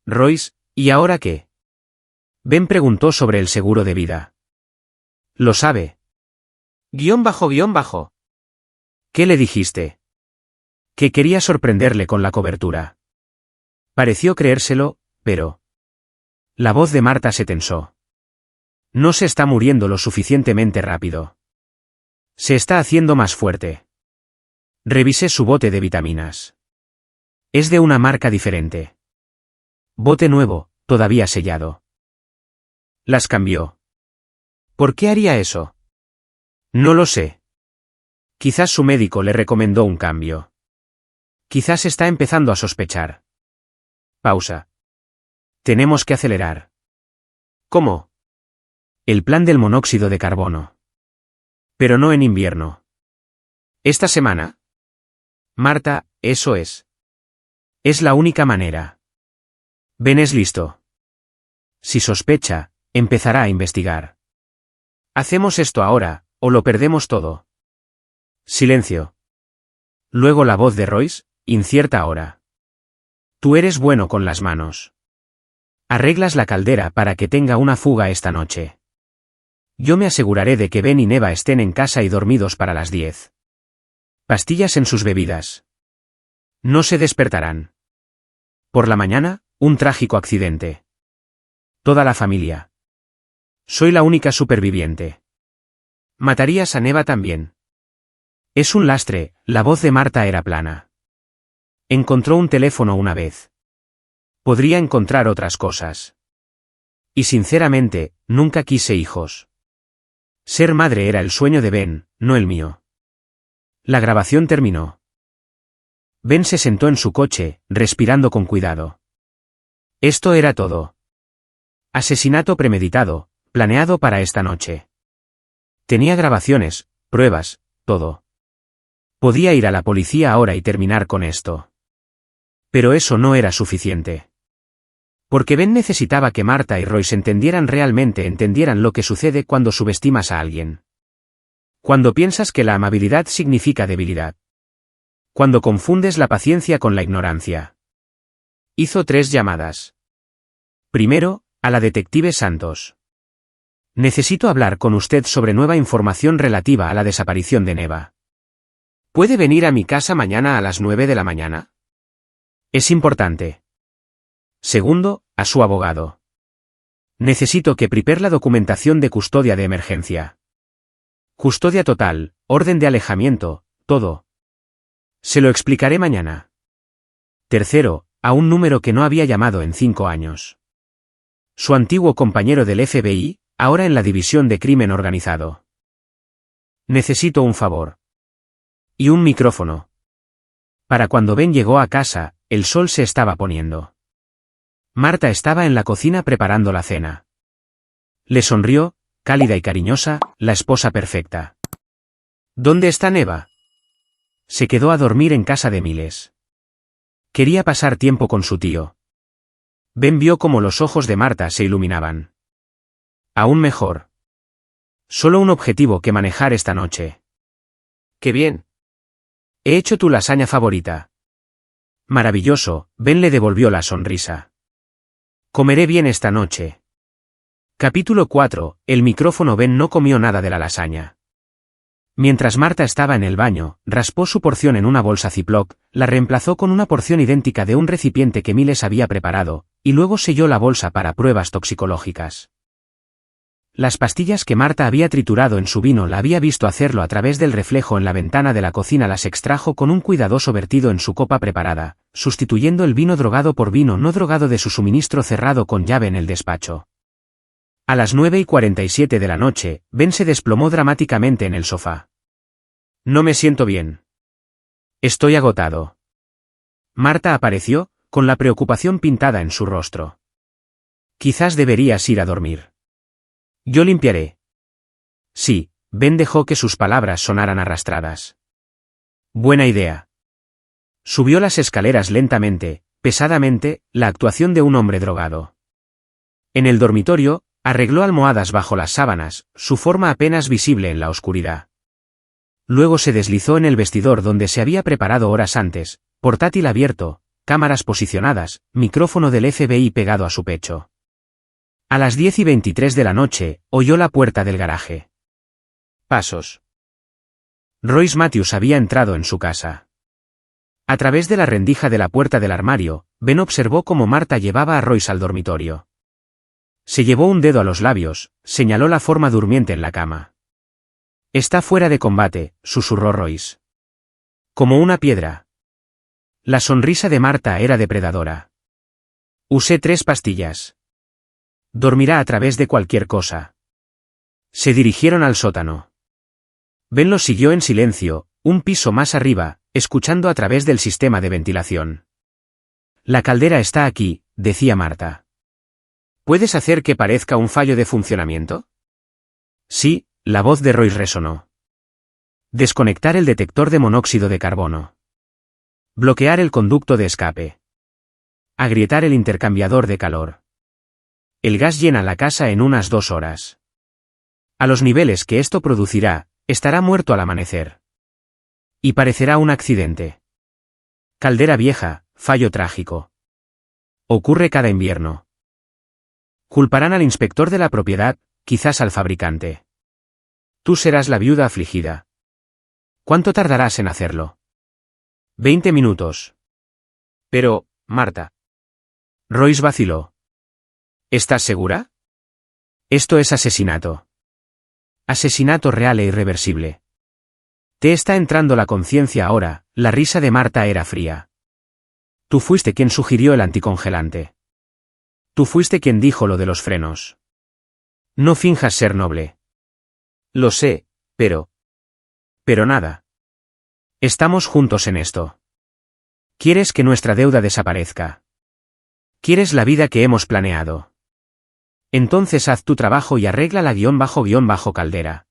Royce, ¿y ahora qué? Ben preguntó sobre el seguro de vida. Lo sabe. __. ¿Qué le dijiste? Que quería sorprenderle con la cobertura. Pareció creérselo, pero... La voz de Marta se tensó. No se está muriendo lo suficientemente rápido. Se está haciendo más fuerte. Revisé su bote de vitaminas. Es de una marca diferente. Bote nuevo, todavía sellado. Las cambió. ¿Por qué haría eso? No lo sé. Quizás su médico le recomendó un cambio. Quizás está empezando a sospechar. Pausa. Tenemos que acelerar. ¿Cómo? El plan del monóxido de carbono. Pero no en invierno. ¿Esta semana? Marta, eso es. Es la única manera. Ben es listo. Si sospecha, empezará a investigar. Hacemos esto ahora, o lo perdemos todo. Silencio. Luego la voz de Royce, incierta ahora. Tú eres bueno con las manos. Arreglas la caldera para que tenga una fuga esta noche. Yo me aseguraré de que Ben y Neva estén en casa y dormidos para las 10. Pastillas en sus bebidas. No se despertarán. Por la mañana, un trágico accidente. Toda la familia. Soy la única superviviente. Matarías a Neva también. Es un lastre, la voz de Marta era plana. Encontró un teléfono una vez. Podría encontrar otras cosas. Y sinceramente, nunca quise hijos. Ser madre era el sueño de Ben, no el mío. La grabación terminó. Ben se sentó en su coche, respirando con cuidado. Esto era todo. Asesinato premeditado, planeado para esta noche. Tenía grabaciones, pruebas, todo. Podía ir a la policía ahora y terminar con esto. Pero eso no era suficiente. Porque Ben necesitaba que Marta y Royce entendieran lo que sucede cuando subestimas a alguien. Cuando piensas que la amabilidad significa debilidad. Cuando confundes la paciencia con la ignorancia. Hizo 3 llamadas. Primero, a la detective Santos. Necesito hablar con usted sobre nueva información relativa a la desaparición de Neva. ¿Puede venir a mi casa mañana a las 9 de la mañana? Es importante. Segundo, a su abogado. Necesito que prepare la documentación de custodia de emergencia. Custodia total, orden de alejamiento, todo. Se lo explicaré mañana. Tercero, a un número que no había llamado en 5 años. Su antiguo compañero del FBI, ahora en la División de Crimen Organizado. Necesito un favor. Y un micrófono. Para cuando Ben llegó a casa, el sol se estaba poniendo. Marta estaba en la cocina preparando la cena. Le sonrió, cálida y cariñosa, la esposa perfecta. ¿Dónde está Neva? Se quedó a dormir en casa de Miles. Quería pasar tiempo con su tío. Ben vio cómo los ojos de Marta se iluminaban. Aún mejor. Solo un objetivo que manejar esta noche. ¡Qué bien! He hecho tu lasaña favorita. Maravilloso, Ben le devolvió la sonrisa. Comeré bien esta noche. Capítulo 4. El micrófono. Ben no comió nada de la lasaña. Mientras Marta estaba en el baño, raspó su porción en una bolsa Ziploc, la reemplazó con una porción idéntica de un recipiente que Miles había preparado, y luego selló la bolsa para pruebas toxicológicas. Las pastillas que Marta había triturado en su vino la había visto hacerlo a través del reflejo en la ventana de la cocina. Las extrajo con un cuidadoso vertido en su copa preparada, sustituyendo el vino drogado por vino no drogado de su suministro cerrado con llave en el despacho. A las 9:47 de la noche, Ben se desplomó dramáticamente en el sofá. No me siento bien. Estoy agotado. Marta apareció, con la preocupación pintada en su rostro. Quizás deberías ir a dormir. Yo limpiaré. Sí, Ben dejó que sus palabras sonaran arrastradas. Buena idea. Subió las escaleras lentamente, pesadamente, la actuación de un hombre drogado. En el dormitorio, arregló almohadas bajo las sábanas, su forma apenas visible en la oscuridad. Luego se deslizó en el vestidor donde se había preparado horas antes, portátil abierto, cámaras posicionadas, micrófono del FBI pegado a su pecho. A las 10:23 de la noche, oyó la puerta del garaje. Pasos. Royce Matthews había entrado en su casa. A través de la rendija de la puerta del armario, Ben observó cómo Marta llevaba a Royce al dormitorio. Se llevó un dedo a los labios, señaló la forma durmiente en la cama. Está fuera de combate, susurró Royce. Como una piedra. La sonrisa de Marta era depredadora. Usé 3 pastillas. Dormirá a través de cualquier cosa. Se dirigieron al sótano. Ben los siguió en silencio, un piso más arriba, escuchando a través del sistema de ventilación. La caldera está aquí, decía Marta. ¿Puedes hacer que parezca un fallo de funcionamiento? Sí, la voz de Royce resonó. Desconectar el detector de monóxido de carbono. Bloquear el conducto de escape. Agrietar el intercambiador de calor. El gas llena la casa en unas 2 horas. A los niveles que esto producirá, estará muerto al amanecer. Y parecerá un accidente. Caldera vieja, fallo trágico. Ocurre cada invierno. Culparán al inspector de la propiedad, quizás al fabricante. Tú serás la viuda afligida. ¿Cuánto tardarás en hacerlo? 20 minutos. Pero, Marta. Royce vaciló. ¿Estás segura? Esto es asesinato. Asesinato real e irreversible. Te está entrando la conciencia ahora. La risa de Marta era fría. Tú fuiste quien sugirió el anticongelante. Tú fuiste quien dijo lo de los frenos. No finjas ser noble. Lo sé, pero... Pero nada. Estamos juntos en esto. ¿Quieres que nuestra deuda desaparezca? ¿Quieres la vida que hemos planeado? Entonces haz tu trabajo y arregla la __ caldera.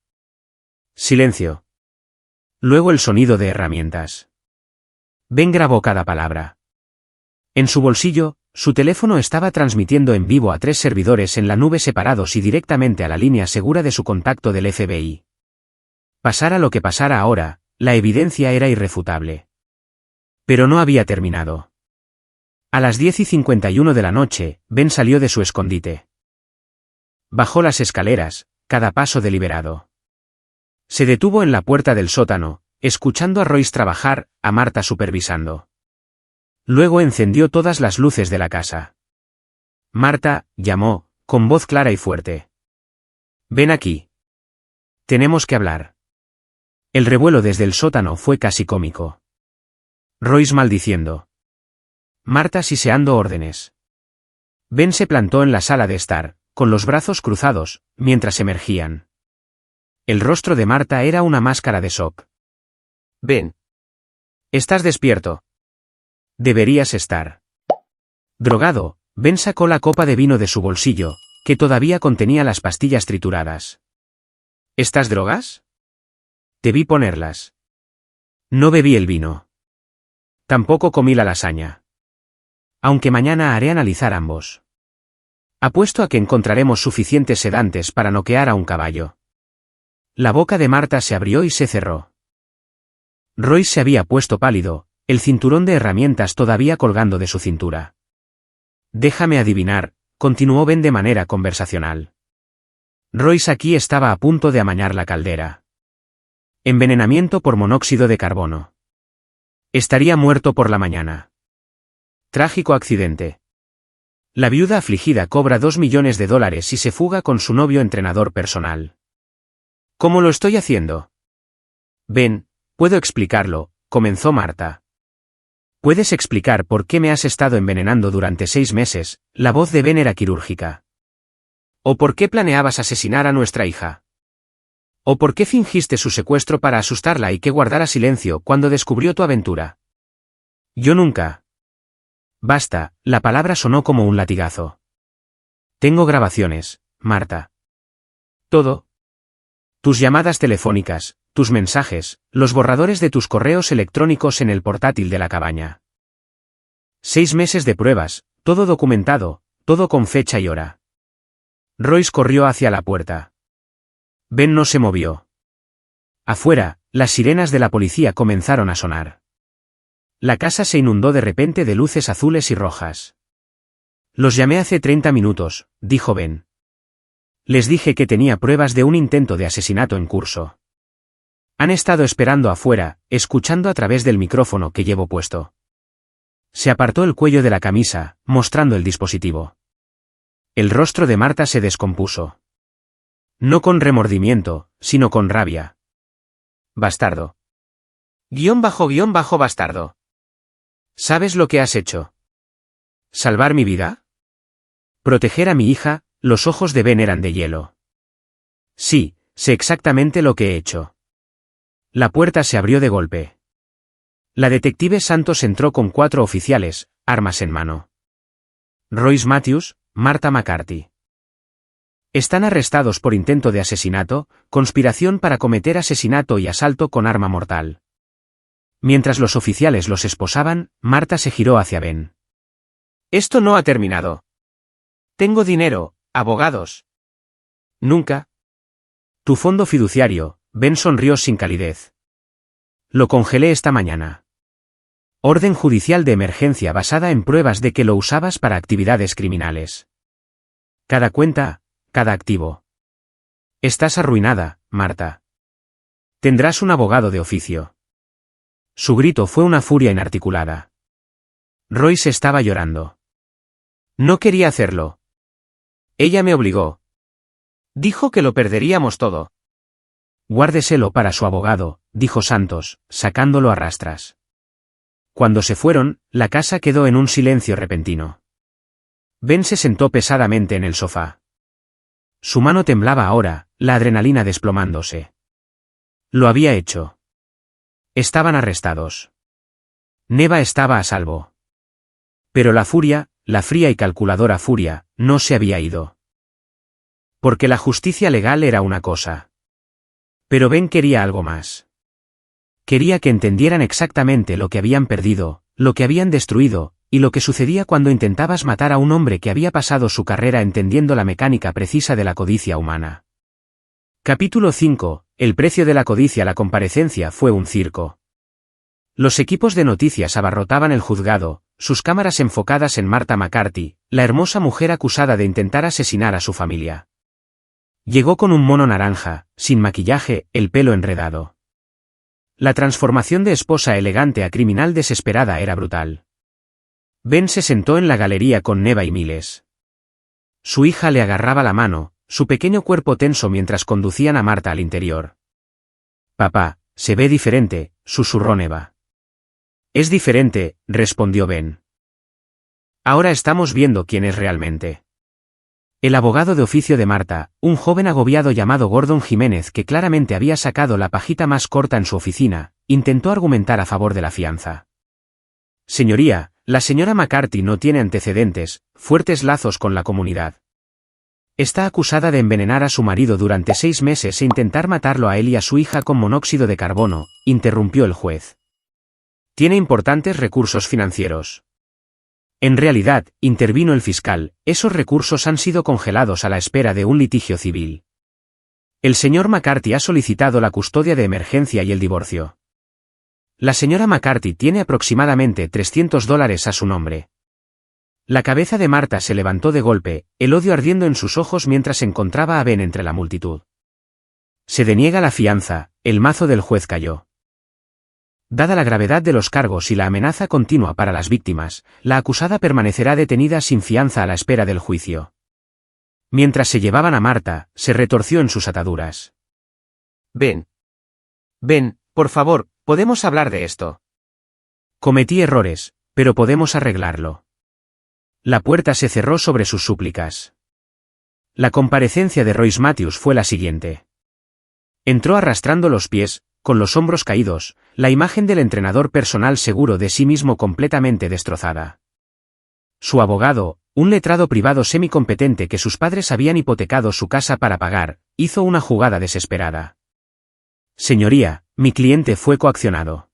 Silencio. Luego el sonido de herramientas. Ben grabó cada palabra. En su bolsillo, su teléfono estaba transmitiendo en vivo a 3 servidores en la nube separados y directamente a la línea segura de su contacto del FBI. Pasara lo que pasara ahora, la evidencia era irrefutable. Pero no había terminado. A las 10:51 de la noche, Ben salió de su escondite. Bajó las escaleras, cada paso deliberado. Se detuvo en la puerta del sótano, escuchando a Royce trabajar, a Marta supervisando. Luego encendió todas las luces de la casa. Marta, llamó, con voz clara y fuerte. Ven aquí. Tenemos que hablar. El revuelo desde el sótano fue casi cómico. Royce maldiciendo. Marta siseando órdenes. Ben se plantó en la sala de estar, con los brazos cruzados, mientras emergían. El rostro de Marta era una máscara de shock. Ben. ¿Estás despierto? Deberías estar. Drogado, Ben sacó la copa de vino de su bolsillo, que todavía contenía las pastillas trituradas. ¿Estas drogas? Te vi ponerlas. No bebí el vino. Tampoco comí la lasaña. Aunque mañana haré analizar ambos. Apuesto a que encontraremos suficientes sedantes para noquear a un caballo. La boca de Marta se abrió y se cerró. Royce se había puesto pálido, el cinturón de herramientas todavía colgando de su cintura. Déjame adivinar, continuó Ben de manera conversacional. Royce aquí estaba a punto de amañar la caldera. Envenenamiento por monóxido de carbono. Estaría muerto por la mañana. Trágico accidente. La viuda afligida cobra $2 millones y se fuga con su novio entrenador personal. ¿Cómo lo estoy haciendo? Ben, puedo explicarlo, comenzó Marta. ¿Puedes explicar por qué me has estado envenenando durante 6 meses? La voz de Ben era quirúrgica. ¿O por qué planeabas asesinar a nuestra hija? ¿O por qué fingiste su secuestro para asustarla y que guardara silencio cuando descubrió tu aventura? Yo nunca. Basta, la palabra sonó como un latigazo. Tengo grabaciones, Marta. Todo. Tus llamadas telefónicas, tus mensajes, los borradores de tus correos electrónicos en el portátil de la cabaña. 6 meses de pruebas, todo documentado, todo con fecha y hora. Royce corrió hacia la puerta. Ben no se movió. Afuera, las sirenas de la policía comenzaron a sonar. La casa se inundó de repente de luces azules y rojas. Los llamé hace 30 minutos, dijo Ben. Les dije que tenía pruebas de un intento de asesinato en curso. Han estado esperando afuera, escuchando a través del micrófono que llevo puesto. Se apartó el cuello de la camisa, mostrando el dispositivo. El rostro de Marta se descompuso. No con remordimiento, sino con rabia. Bastardo. __ bastardo. ¿Sabes lo que has hecho? ¿Salvar mi vida? ¿Proteger a mi hija? Los ojos de Ben eran de hielo. Sí, sé exactamente lo que he hecho. La puerta se abrió de golpe. La detective Santos entró con 4 oficiales, armas en mano. Royce Matthews, Marta McCarthy. Están arrestados por intento de asesinato, conspiración para cometer asesinato y asalto con arma mortal. Mientras los oficiales los esposaban, Marta se giró hacia Ben. Esto no ha terminado. Tengo dinero, abogados. Nunca. Tu fondo fiduciario, Ben sonrió sin calidez. Lo congelé esta mañana. Orden judicial de emergencia basada en pruebas de que lo usabas para actividades criminales. Cada cuenta, cada activo. Estás arruinada, Marta. Tendrás un abogado de oficio. Su grito fue una furia inarticulada. Royce estaba llorando. No quería hacerlo. Ella me obligó. Dijo que lo perderíamos todo. Guárdeselo para su abogado, dijo Santos, sacándolo a rastras. Cuando se fueron, la casa quedó en un silencio repentino. Ben se sentó pesadamente en el sofá. Su mano temblaba ahora, la adrenalina desplomándose. Lo había hecho. Estaban arrestados. Neva estaba a salvo. Pero la furia, la fría y calculadora furia, no se había ido. Porque la justicia legal era una cosa. Pero Ben quería algo más. Quería que entendieran exactamente lo que habían perdido, lo que habían destruido, y lo que sucedía cuando intentabas matar a un hombre que había pasado su carrera entendiendo la mecánica precisa de la codicia humana. Capítulo 5. El precio de la codicia. La comparecencia fue un circo. Los equipos de noticias abarrotaban el juzgado, sus cámaras enfocadas en Marta McCarthy, la hermosa mujer acusada de intentar asesinar a su familia. Llegó con un mono naranja, sin maquillaje, el pelo enredado. La transformación de esposa elegante a criminal desesperada era brutal. Ben se sentó en la galería con Neva y Miles. Su hija le agarraba la mano, su pequeño cuerpo tenso mientras conducían a Marta al interior. Papá, se ve diferente, susurró Neva. Es diferente, respondió Ben. Ahora estamos viendo quién es realmente. El abogado de oficio de Marta, un joven agobiado llamado Gordon Jiménez que claramente había sacado la pajita más corta en su oficina, intentó argumentar a favor de la fianza. Señoría, la señora McCarthy no tiene antecedentes, fuertes lazos con la comunidad. Está acusada de envenenar a su marido durante 6 meses e intentar matarlo a él y a su hija con monóxido de carbono, interrumpió el juez. Tiene importantes recursos financieros. En realidad, intervino el fiscal, esos recursos han sido congelados a la espera de un litigio civil. El señor McCarthy ha solicitado la custodia de emergencia y el divorcio. La señora McCarthy tiene aproximadamente $300 a su nombre. La cabeza de Marta se levantó de golpe, el odio ardiendo en sus ojos mientras encontraba a Ben entre la multitud. Se deniega la fianza, el mazo del juez cayó. Dada la gravedad de los cargos y la amenaza continua para las víctimas, la acusada permanecerá detenida sin fianza a la espera del juicio. Mientras se llevaban a Marta, se retorció en sus ataduras. Ben, por favor, ¿podemos hablar de esto? Cometí errores, pero podemos arreglarlo. La puerta se cerró sobre sus súplicas. La comparecencia de Royce Matthews fue la siguiente. Entró arrastrando los pies, con los hombros caídos, la imagen del entrenador personal seguro de sí mismo completamente destrozada. Su abogado, un letrado privado semicompetente que sus padres habían hipotecado su casa para pagar, hizo una jugada desesperada. Señoría, mi cliente fue coaccionado.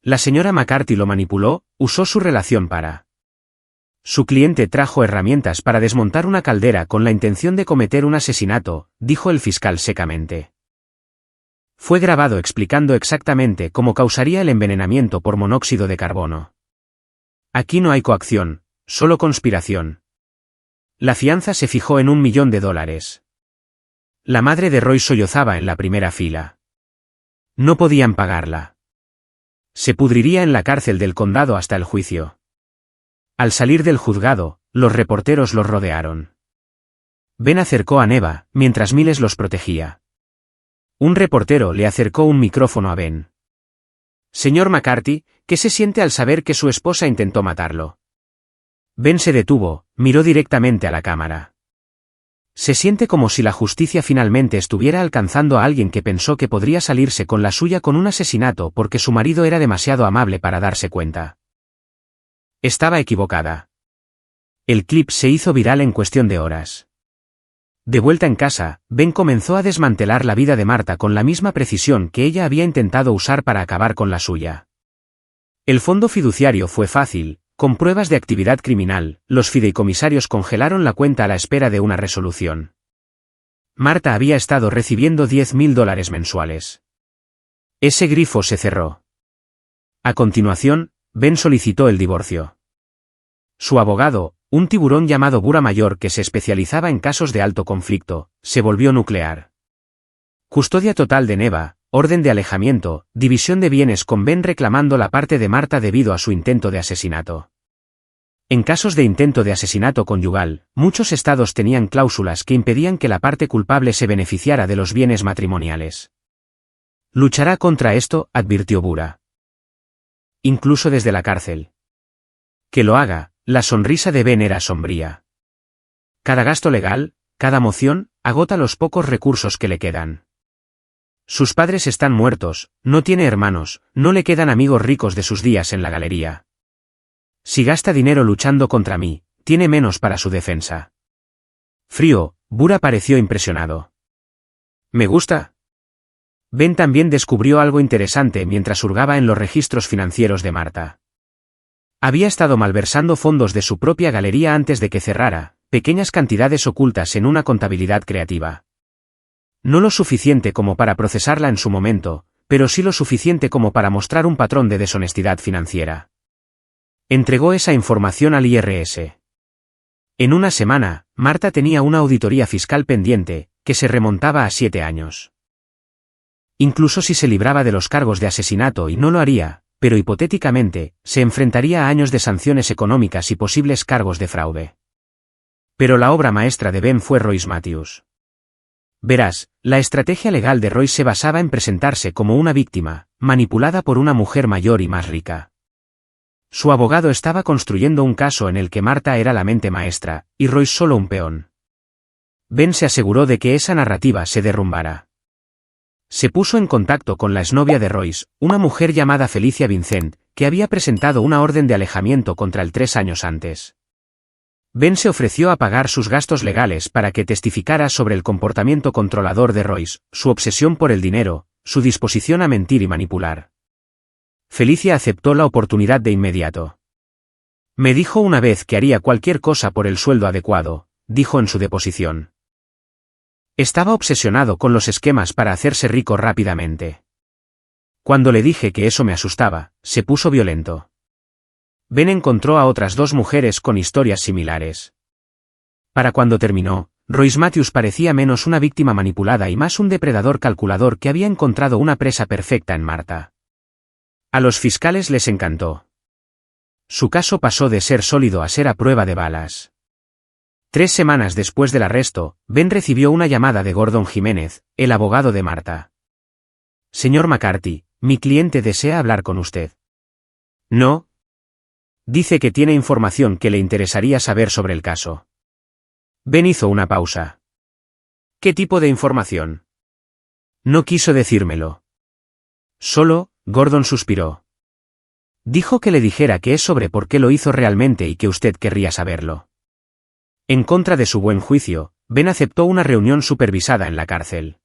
La señora McCarthy lo manipuló, usó su relación para. Su cliente trajo herramientas para desmontar una caldera con la intención de cometer un asesinato, dijo el fiscal secamente. Fue grabado explicando exactamente cómo causaría el envenenamiento por monóxido de carbono. Aquí no hay coacción, solo conspiración. La fianza se fijó en $1 millón. La madre de Roy sollozaba en la primera fila. No podían pagarla. Se pudriría en la cárcel del condado hasta el juicio. Al salir del juzgado, los reporteros los rodearon. Ben acercó a Neva, mientras Miles los protegía. Un reportero le acercó un micrófono a Ben. Señor McCarthy, ¿qué se siente al saber que su esposa intentó matarlo? Ben se detuvo, miró directamente a la cámara. Se siente como si la justicia finalmente estuviera alcanzando a alguien que pensó que podría salirse con la suya con un asesinato porque su marido era demasiado amable para darse cuenta. Estaba equivocada. El clip se hizo viral en cuestión de horas. De vuelta en casa, Ben comenzó a desmantelar la vida de Marta con la misma precisión que ella había intentado usar para acabar con la suya. El fondo fiduciario fue fácil, con pruebas de actividad criminal, los fideicomisarios congelaron la cuenta a la espera de una resolución. Marta había estado recibiendo $10,000 mensuales. Ese grifo se cerró. A continuación, Ben solicitó el divorcio. Su abogado, un tiburón llamado Bura Mayor que se especializaba en casos de alto conflicto, se volvió nuclear. Custodia total de Neva, orden de alejamiento, división de bienes con Ben reclamando la parte de Marta debido a su intento de asesinato. En casos de intento de asesinato conyugal, muchos estados tenían cláusulas que impedían que la parte culpable se beneficiara de los bienes matrimoniales. Luchará contra esto, advirtió Bura. Incluso desde la cárcel. Que lo haga. La sonrisa de Ben era sombría. Cada gasto legal, cada moción, agota los pocos recursos que le quedan. Sus padres están muertos, no tiene hermanos, no le quedan amigos ricos de sus días en la galería. Si gasta dinero luchando contra mí, tiene menos para su defensa. Frío, Bura pareció impresionado. ¿Me gusta? Ben también descubrió algo interesante mientras hurgaba en los registros financieros de Marta. Había estado malversando fondos de su propia galería antes de que cerrara, pequeñas cantidades ocultas en una contabilidad creativa. No lo suficiente como para procesarla en su momento, pero sí lo suficiente como para mostrar un patrón de deshonestidad financiera. Entregó esa información al IRS. En una semana, Marta tenía una auditoría fiscal pendiente, que se remontaba a 7 años. Incluso si se libraba de los cargos de asesinato y no lo haría, pero hipotéticamente, se enfrentaría a años de sanciones económicas y posibles cargos de fraude. Pero la obra maestra de Ben fue Royce Matthews. Verás, la estrategia legal de Royce se basaba en presentarse como una víctima, manipulada por una mujer mayor y más rica. Su abogado estaba construyendo un caso en el que Marta era la mente maestra, y Royce solo un peón. Ben se aseguró de que esa narrativa se derrumbara. Se puso en contacto con la exnovia de Royce, una mujer llamada Felicia Vincent, que había presentado una orden de alejamiento contra él 3 años antes. Ben se ofreció a pagar sus gastos legales para que testificara sobre el comportamiento controlador de Royce, su obsesión por el dinero, su disposición a mentir y manipular. Felicia aceptó la oportunidad de inmediato. Me dijo una vez que haría cualquier cosa por el sueldo adecuado, dijo en su deposición. Estaba obsesionado con los esquemas para hacerse rico rápidamente. Cuando le dije que eso me asustaba, se puso violento. Ben encontró a otras 2 mujeres con historias similares. Para cuando terminó, Royce Matthews parecía menos una víctima manipulada y más un depredador calculador que había encontrado una presa perfecta en Marta. A los fiscales les encantó. Su caso pasó de ser sólido a ser a prueba de balas. 3 semanas después del arresto, Ben recibió una llamada de Gordon Jiménez, el abogado de Marta. Señor McCarthy, mi cliente desea hablar con usted. No. Dice que tiene información que le interesaría saber sobre el caso. Ben hizo una pausa. ¿Qué tipo de información? No quiso decírmelo. Solo, Gordon suspiró. Dijo que le dijera que es sobre por qué lo hizo realmente y que usted querría saberlo. En contra de su buen juicio, Ben aceptó una reunión supervisada en la cárcel.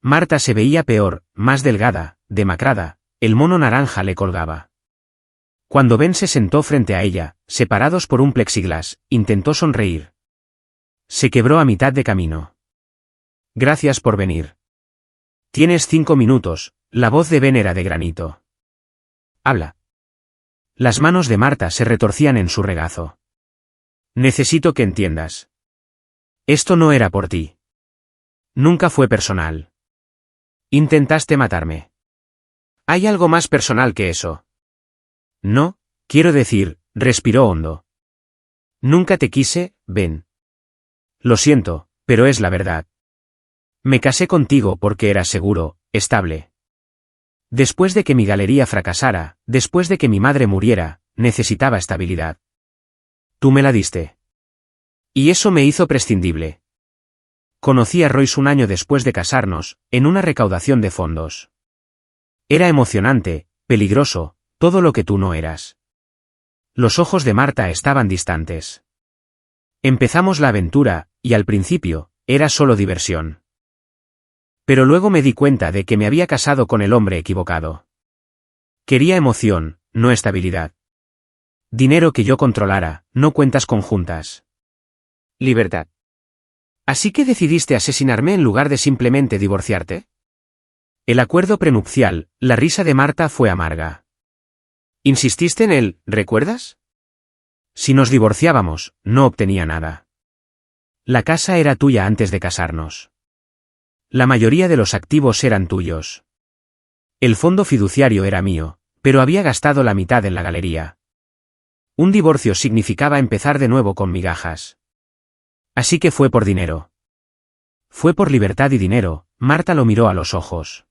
Marta se veía peor, más delgada, demacrada, el mono naranja le colgaba. Cuando Ben se sentó frente a ella, separados por un plexiglas, intentó sonreír. Se quebró a mitad de camino. Gracias por venir. Tienes 5 minutos, la voz de Ben era de granito. Habla. Las manos de Marta se retorcían en su regazo. Necesito que entiendas. Esto no era por ti. Nunca fue personal. Intentaste matarme. ¿Hay algo más personal que eso? No, quiero decir, respiró hondo. Nunca te quise, Ben. Lo siento, pero es la verdad. Me casé contigo porque eras seguro, estable. Después de que mi galería fracasara, después de que mi madre muriera, necesitaba estabilidad. Tú me la diste. Y eso me hizo prescindible. Conocí a Royce un año después de casarnos, en una recaudación de fondos. Era emocionante, peligroso, todo lo que tú no eras. Los ojos de Marta estaban distantes. Empezamos la aventura, y al principio, era solo diversión. Pero luego me di cuenta de que me había casado con el hombre equivocado. Quería emoción, no estabilidad. Dinero que yo controlara, no cuentas conjuntas. Libertad. ¿Así que decidiste asesinarme en lugar de simplemente divorciarte? El acuerdo prenupcial, la risa de Marta fue amarga. Insististe en él, ¿recuerdas? Si nos divorciábamos, no obtenía nada. La casa era tuya antes de casarnos. La mayoría de los activos eran tuyos. El fondo fiduciario era mío, pero había gastado la mitad en la galería. Un divorcio significaba empezar de nuevo con migajas. Así que fue por dinero. Fue por libertad y dinero, Marta lo miró a los ojos.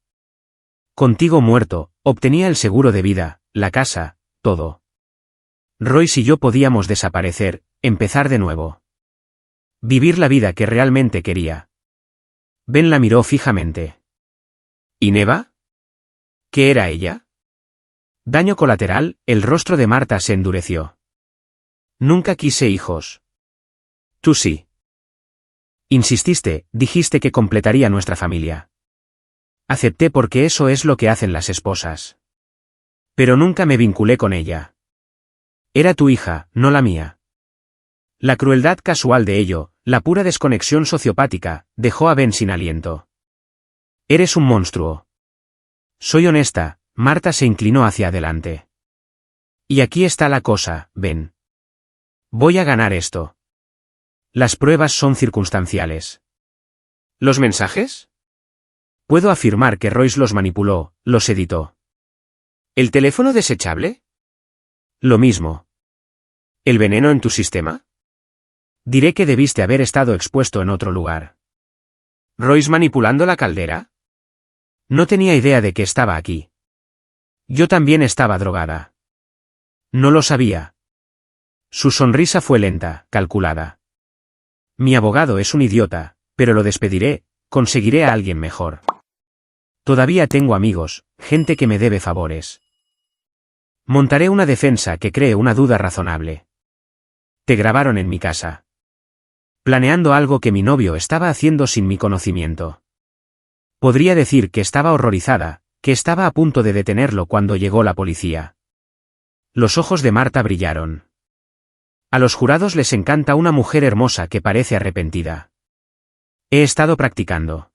Contigo muerto, obtenía el seguro de vida, la casa, todo. Royce y yo podíamos desaparecer, empezar de nuevo. Vivir la vida que realmente quería. Ben la miró fijamente. ¿Y Neva? ¿Qué era ella? Daño colateral, el rostro de Marta se endureció. Nunca quise hijos. Tú sí. Insististe, dijiste que completaría nuestra familia. Acepté porque eso es lo que hacen las esposas. Pero nunca me vinculé con ella. Era tu hija, no la mía. La crueldad casual de ello, la pura desconexión sociopática, dejó a Ben sin aliento. Eres un monstruo. Soy honesta, Marta se inclinó hacia adelante. Y aquí está la cosa, Ben. Voy a ganar esto. Las pruebas son circunstanciales. ¿Los mensajes? Puedo afirmar que Royce los manipuló, los editó. ¿El teléfono desechable? Lo mismo. ¿El veneno en tu sistema? Diré que debiste haber estado expuesto en otro lugar. ¿Royce manipulando la caldera? No tenía idea de que estaba aquí. Yo también estaba drogada. No lo sabía. Su sonrisa fue lenta, calculada. Mi abogado es un idiota, pero lo despediré, conseguiré a alguien mejor. Todavía tengo amigos, gente que me debe favores. Montaré una defensa que cree una duda razonable. Te grabaron en mi casa. Planeando algo que mi novio estaba haciendo sin mi conocimiento. Podría decir que estaba horrorizada, que estaba a punto de detenerlo cuando llegó la policía. Los ojos de Marta brillaron. A los jurados les encanta una mujer hermosa que parece arrepentida. He estado practicando.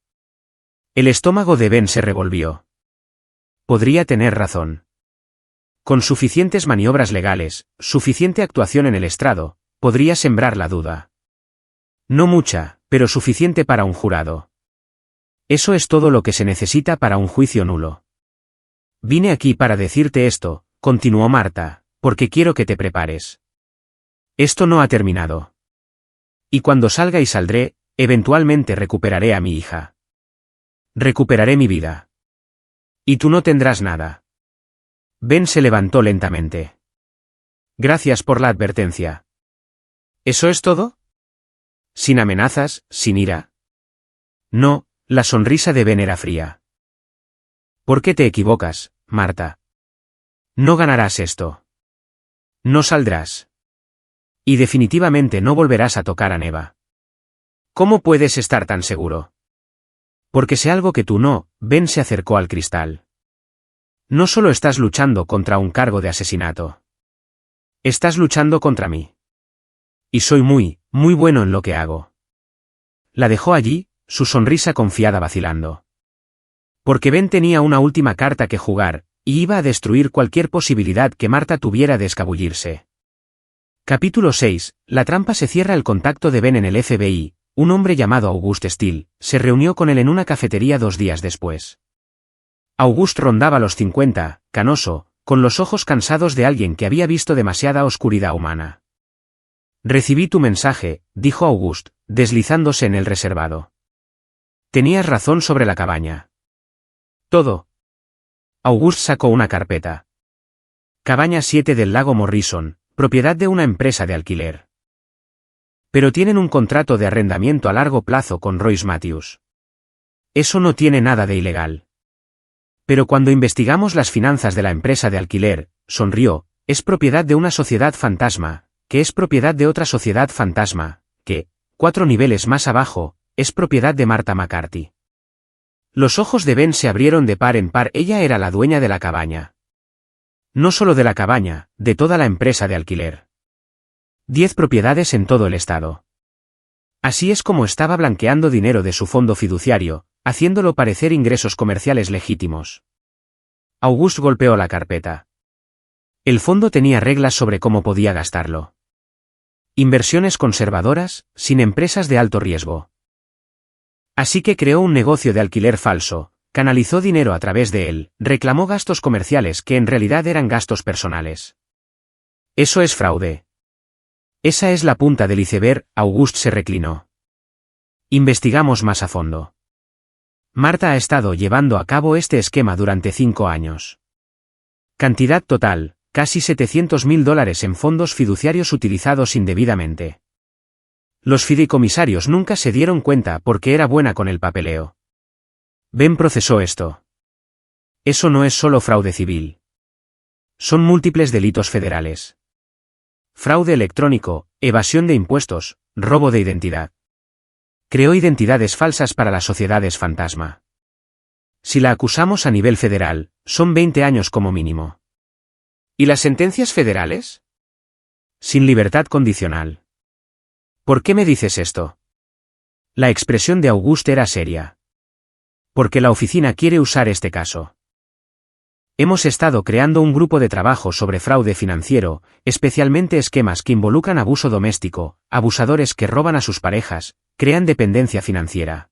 El estómago de Ben se revolvió. Podría tener razón. Con suficientes maniobras legales, suficiente actuación en el estrado, podría sembrar la duda. No mucha, pero suficiente para un jurado. Eso es todo lo que se necesita para un juicio nulo. Vine aquí para decirte esto, continuó Marta, porque quiero que te prepares. Esto no ha terminado. Y cuando salga y saldré, eventualmente recuperaré a mi hija. Recuperaré mi vida. Y tú no tendrás nada. Ben se levantó lentamente. Gracias por la advertencia. ¿Eso es todo? Sin amenazas, sin ira. No, la sonrisa de Ben era fría. ¿Por qué te equivocas, Marta? No ganarás esto. No saldrás. Y definitivamente no volverás a tocar a Neva. ¿Cómo puedes estar tan seguro? Porque sé algo que tú no. Ben se acercó al cristal. No solo estás luchando contra un cargo de asesinato. Estás luchando contra mí. Y soy muy bueno en lo que hago. La dejó allí, su sonrisa confiada vacilando. Porque Ben tenía una última carta que jugar, y iba a destruir cualquier posibilidad que Marta tuviera de escabullirse. Capítulo 6. La trampa se cierra. El contacto de Ben en el FBI, un hombre llamado August Steele, se reunió con él en una cafetería 2 días después. August rondaba los 50, canoso, con los ojos cansados de alguien que había visto demasiada oscuridad humana. Recibí tu mensaje, dijo August, deslizándose en el reservado. Tenías razón sobre la cabaña. Todo. August sacó una carpeta. Cabaña 7 del lago Morrison, propiedad de una empresa de alquiler. Pero tienen un contrato de arrendamiento a largo plazo con Royce Matthews. Eso no tiene nada de ilegal. Pero cuando investigamos las finanzas de la empresa de alquiler, sonrió, es propiedad de una sociedad fantasma, que es propiedad de otra sociedad fantasma, que, 4 niveles más abajo, es propiedad de Marta McCarthy. Los ojos de Ben se abrieron de par en par. Ella era la dueña de la cabaña. No solo de la cabaña, de toda la empresa de alquiler. 10 propiedades en todo el estado. Así es como estaba blanqueando dinero de su fondo fiduciario, haciéndolo parecer ingresos comerciales legítimos. August golpeó la carpeta. El fondo tenía reglas sobre cómo podía gastarlo. Inversiones conservadoras, sin empresas de alto riesgo. Así que creó un negocio de alquiler falso, canalizó dinero a través de él, reclamó gastos comerciales que en realidad eran gastos personales. Eso es fraude. Esa es la punta del iceberg. August se reclinó. Investigamos más a fondo. Marta ha estado llevando a cabo este esquema durante 5 años. Cantidad total, casi $700.000 en fondos fiduciarios utilizados indebidamente. Los fideicomisarios nunca se dieron cuenta porque era buena con el papeleo. Ben procesó esto. Eso no es solo fraude civil. Son múltiples delitos federales. Fraude electrónico, evasión de impuestos, robo de identidad. Creó identidades falsas para las sociedades fantasma. Si la acusamos a nivel federal, son 20 años como mínimo. ¿Y las sentencias federales? Sin libertad condicional. ¿Por qué me dices esto? La expresión de August era seria. Porque la oficina quiere usar este caso. Hemos estado creando un grupo de trabajo sobre fraude financiero, especialmente esquemas que involucran abuso doméstico, abusadores que roban a sus parejas, crean dependencia financiera.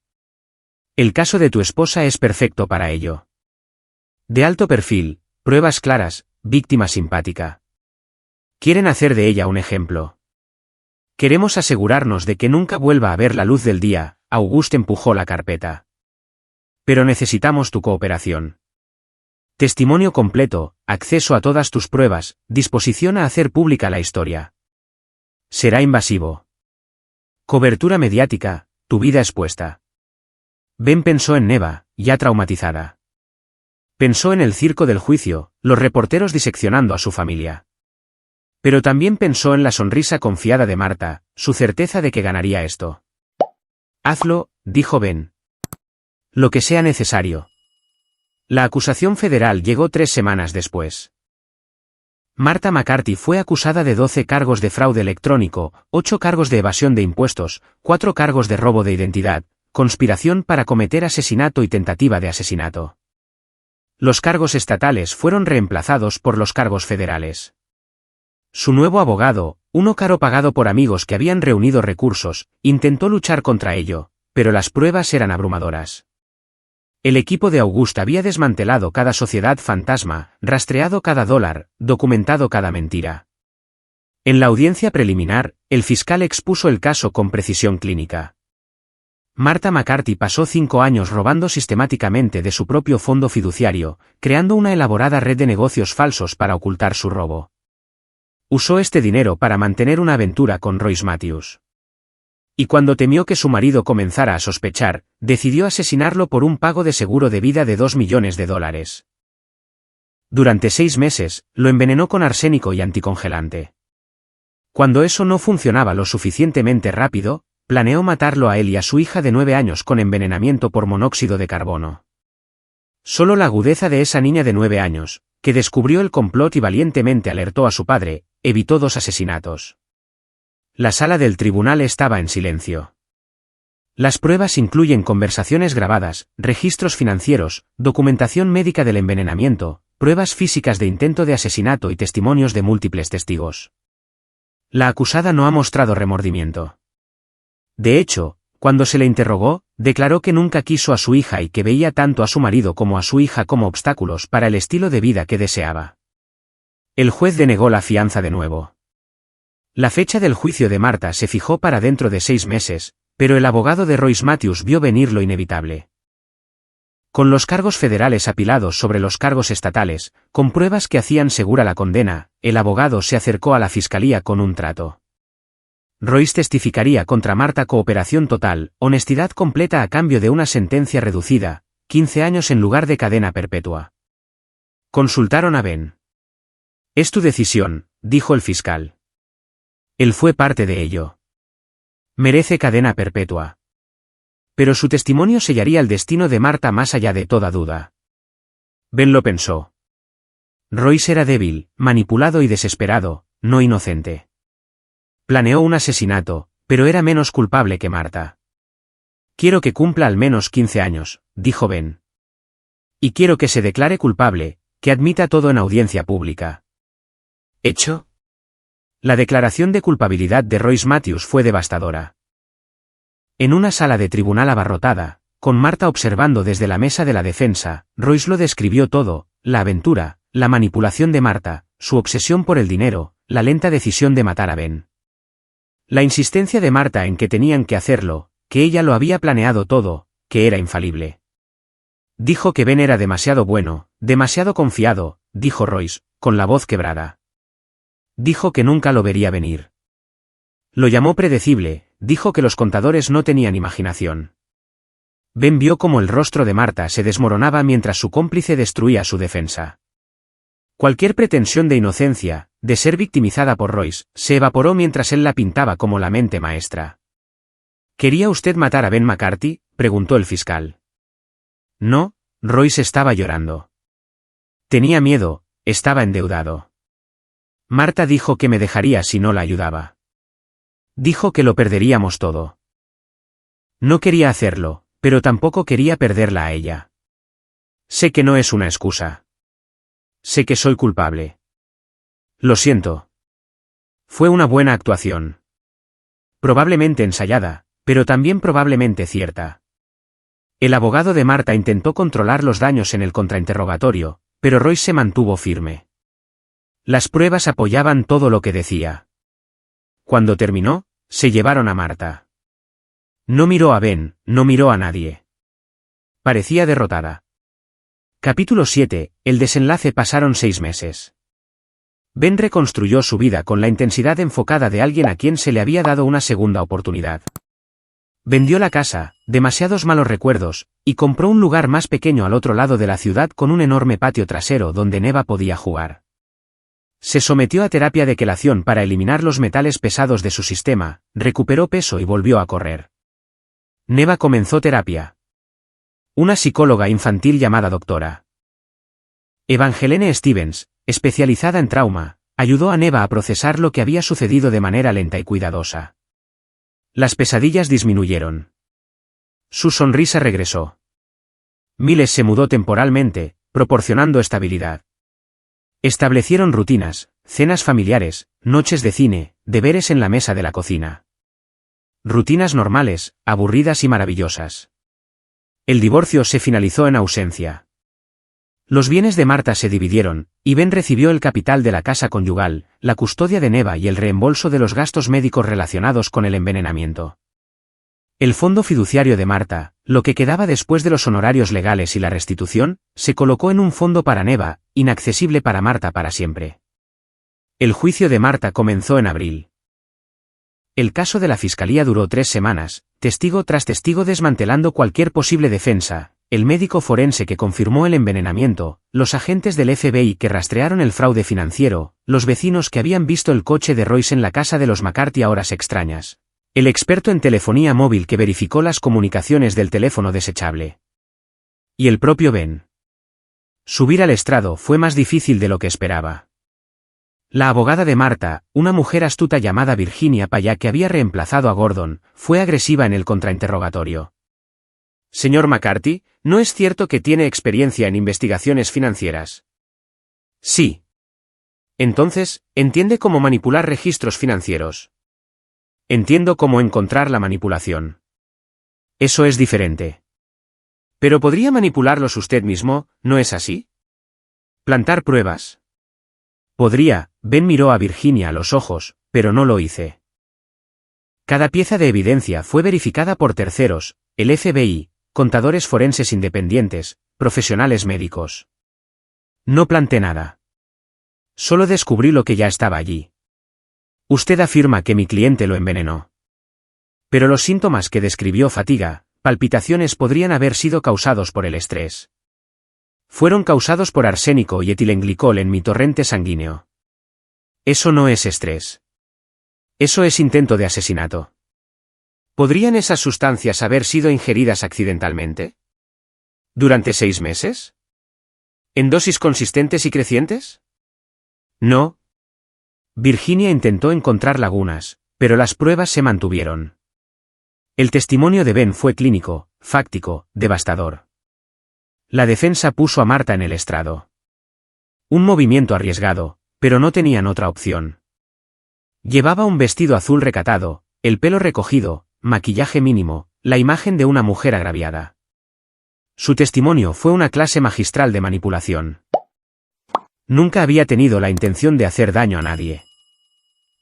El caso de tu esposa es perfecto para ello. De alto perfil, pruebas claras, víctima simpática. Quieren hacer de ella un ejemplo. Queremos asegurarnos de que nunca vuelva a ver la luz del día. August empujó la carpeta. Pero necesitamos tu cooperación. Testimonio completo, acceso a todas tus pruebas, disposición a hacer pública la historia. Será invasivo. Cobertura mediática, tu vida expuesta. Ben pensó en Neva, ya traumatizada. Pensó en el circo del juicio, los reporteros diseccionando a su familia. Pero también pensó en la sonrisa confiada de Marta, su certeza de que ganaría esto. Hazlo, dijo Ben. Lo que sea necesario. La acusación federal llegó 3 semanas después. Marta McCarthy fue acusada de 12 cargos de fraude electrónico, 8 cargos de evasión de impuestos, 4 cargos de robo de identidad, conspiración para cometer asesinato y tentativa de asesinato. Los cargos estatales fueron reemplazados por los cargos federales. Su nuevo abogado, uno caro pagado por amigos que habían reunido recursos, intentó luchar contra ello, pero las pruebas eran abrumadoras. El equipo de August había desmantelado cada sociedad fantasma, rastreado cada dólar, documentado cada mentira. En la audiencia preliminar, el fiscal expuso el caso con precisión clínica. Marta McCarthy pasó 5 años robando sistemáticamente de su propio fondo fiduciario, creando una elaborada red de negocios falsos para ocultar su robo. Usó este dinero para mantener una aventura con Royce Matthews. Y cuando temió que su marido comenzara a sospechar, decidió asesinarlo por un pago de seguro de vida de $2 millones. Durante 6 meses, lo envenenó con arsénico y anticongelante. Cuando eso no funcionaba lo suficientemente rápido, planeó matarlo a él y a su hija de 9 años con envenenamiento por monóxido de carbono. Solo la agudeza de esa niña de 9 años, que descubrió el complot y valientemente alertó a su padre, evitó 2 asesinatos. La sala del tribunal estaba en silencio. Las pruebas incluyen conversaciones grabadas, registros financieros, documentación médica del envenenamiento, pruebas físicas de intento de asesinato y testimonios de múltiples testigos. La acusada no ha mostrado remordimiento. De hecho, cuando se le interrogó, declaró que nunca quiso a su hija y que veía tanto a su marido como a su hija como obstáculos para el estilo de vida que deseaba. El juez denegó la fianza de nuevo. La fecha del juicio de Marta se fijó para dentro de 6 meses, pero el abogado de Royce Matthews vio venir lo inevitable. Con los cargos federales apilados sobre los cargos estatales, con pruebas que hacían segura la condena, el abogado se acercó a la fiscalía con un trato. Royce testificaría contra Marta: cooperación total, honestidad completa a cambio de una sentencia reducida, 15 años en lugar de cadena perpetua. Consultaron a Ben. Es tu decisión, dijo el fiscal. Él fue parte de ello. Merece cadena perpetua. Pero su testimonio sellaría el destino de Marta más allá de toda duda. Ben lo pensó. Royce era débil, manipulado y desesperado, no inocente. Planeó un asesinato, pero era menos culpable que Marta. Quiero que cumpla al menos 15 años, dijo Ben. Y quiero que se declare culpable, que admita todo en audiencia pública. ¿Hecho? La declaración de culpabilidad de Royce Matthews fue devastadora. En una sala de tribunal abarrotada, con Marta observando desde la mesa de la defensa, Royce lo describió todo: la aventura, la manipulación de Marta, su obsesión por el dinero, la lenta decisión de matar a Ben. La insistencia de Marta en que tenían que hacerlo, que ella lo había planeado todo, que era infalible. Dijo que Ben era demasiado bueno, demasiado confiado, dijo Royce, con la voz quebrada. Dijo que nunca lo vería venir. Lo llamó predecible, dijo que los contadores no tenían imaginación. Ben vio cómo el rostro de Marta se desmoronaba mientras su cómplice destruía su defensa. Cualquier pretensión de inocencia, de ser victimizada por Royce, se evaporó mientras él la pintaba como la mente maestra. ¿Quería usted matar a Ben McCarthy?, preguntó el fiscal. No, Royce estaba llorando. Tenía miedo, estaba endeudado. Marta dijo que me dejaría si no la ayudaba. Dijo que lo perderíamos todo. No quería hacerlo, pero tampoco quería perderla a ella. Sé que no es una excusa. Sé que soy culpable. Lo siento. Fue una buena actuación. Probablemente ensayada, pero también probablemente cierta. El abogado de Marta intentó controlar los daños en el contrainterrogatorio, pero Royce se mantuvo firme. Las pruebas apoyaban todo lo que decía. Cuando terminó, se llevaron a Marta. No miró a Ben, no miró a nadie. Parecía derrotada. Capítulo 7. El desenlace. Pasaron 6 meses. Ben reconstruyó su vida con la intensidad enfocada de alguien a quien se le había dado una segunda oportunidad. Vendió la casa, demasiados malos recuerdos, y compró un lugar más pequeño al otro lado de la ciudad con un enorme patio trasero donde Neva podía jugar. Se sometió a terapia de quelación para eliminar los metales pesados de su sistema, recuperó peso y volvió a correr. Neva comenzó terapia. Una psicóloga infantil llamada Dra. Evangeline Stevens, especializada en trauma, ayudó a Neva a procesar lo que había sucedido de manera lenta y cuidadosa. Las pesadillas disminuyeron. Su sonrisa regresó. Miles se mudó temporalmente, proporcionando estabilidad. Establecieron rutinas, cenas familiares, noches de cine, deberes en la mesa de la cocina. Rutinas normales, aburridas y maravillosas. El divorcio se finalizó en ausencia. Los bienes de Marta se dividieron, y Ben recibió el capital de la casa conyugal, la custodia de Neva y el reembolso de los gastos médicos relacionados con el envenenamiento. El fondo fiduciario de Marta, lo que quedaba después de los honorarios legales y la restitución, se colocó en un fondo para Neva, inaccesible para Marta para siempre. El juicio de Marta comenzó en abril. El caso de la fiscalía duró 3 semanas, testigo tras testigo desmantelando cualquier posible defensa, el médico forense que confirmó el envenenamiento, los agentes del FBI que rastrearon el fraude financiero, los vecinos que habían visto el coche de Royce en la casa de los McCarthy a horas extrañas, el experto en telefonía móvil que verificó las comunicaciones del teléfono desechable. Y el propio Ben. Subir al estrado fue más difícil de lo que esperaba. La abogada de Marta, una mujer astuta llamada Virginia Paya que había reemplazado a Gordon, fue agresiva en el contrainterrogatorio. Señor McCarthy, ¿no es cierto que tiene experiencia en investigaciones financieras? Sí. Entonces, ¿entiende cómo manipular registros financieros? Entiendo cómo encontrar la manipulación. Eso es diferente. Pero podría manipularlos usted mismo, ¿no es así? Plantar pruebas. Podría. Ben miró a Virginia a los ojos, pero no lo hice. Cada pieza de evidencia fue verificada por terceros, el FBI, contadores forenses independientes, profesionales médicos. No planté nada. Solo descubrí lo que ya estaba allí. Usted afirma que mi cliente lo envenenó. Pero los síntomas que describió, fatiga, palpitaciones, podrían haber sido causados por el estrés. Fueron causados por arsénico y etilenglicol en mi torrente sanguíneo. Eso no es estrés. Eso es intento de asesinato. ¿Podrían esas sustancias haber sido ingeridas accidentalmente? ¿Durante 6 meses? ¿En dosis consistentes y crecientes? No. Virginia intentó encontrar lagunas, pero las pruebas se mantuvieron. El testimonio de Ben fue clínico, fáctico, devastador. La defensa puso a Marta en el estrado. Un movimiento arriesgado, pero no tenían otra opción. Llevaba un vestido azul recatado, el pelo recogido, maquillaje mínimo, la imagen de una mujer agraviada. Su testimonio fue una clase magistral de manipulación. Nunca había tenido la intención de hacer daño a nadie.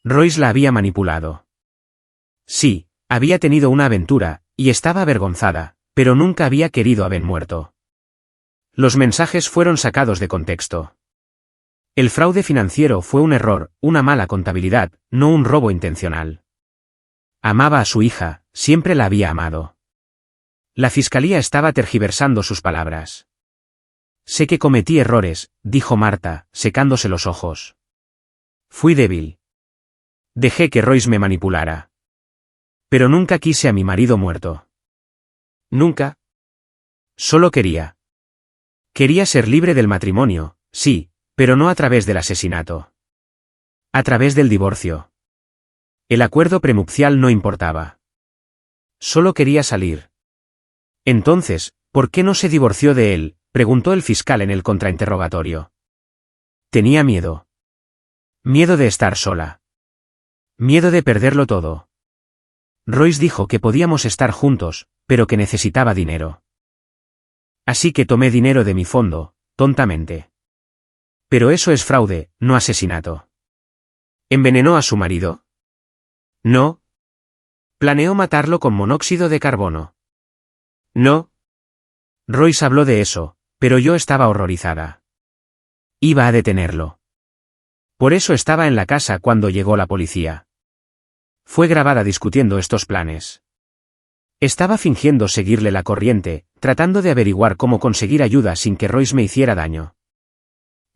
Royce la había manipulado. Sí, había tenido una aventura, y estaba avergonzada, pero nunca había querido a Ben muerto. Los mensajes fueron sacados de contexto. El fraude financiero fue un error, una mala contabilidad, no un robo intencional. Amaba a su hija, siempre la había amado. La fiscalía estaba tergiversando sus palabras. Sé que cometí errores, dijo Marta, secándose los ojos. Fui débil. Dejé que Royce me manipulara. Pero nunca quise a mi marido muerto. Nunca. Solo quería. Quería ser libre del matrimonio, sí, pero no a través del asesinato. A través del divorcio. El acuerdo prenupcial no importaba. Solo quería salir. Entonces, ¿por qué no se divorció de él?, preguntó el fiscal en el contrainterrogatorio. Tenía miedo. Miedo de estar sola. Miedo de perderlo todo. Royce dijo que podíamos estar juntos, pero que necesitaba dinero. Así que tomé dinero de mi fondo, tontamente. Pero eso es fraude, no asesinato. ¿Envenenó a su marido? No. ¿Planeó matarlo con monóxido de carbono? No. Royce habló de eso, Pero yo estaba horrorizada. Iba a detenerlo. Por eso estaba en la casa cuando llegó la policía. Fue grabada discutiendo estos planes. Estaba fingiendo seguirle la corriente, tratando de averiguar cómo conseguir ayuda sin que Royce me hiciera daño.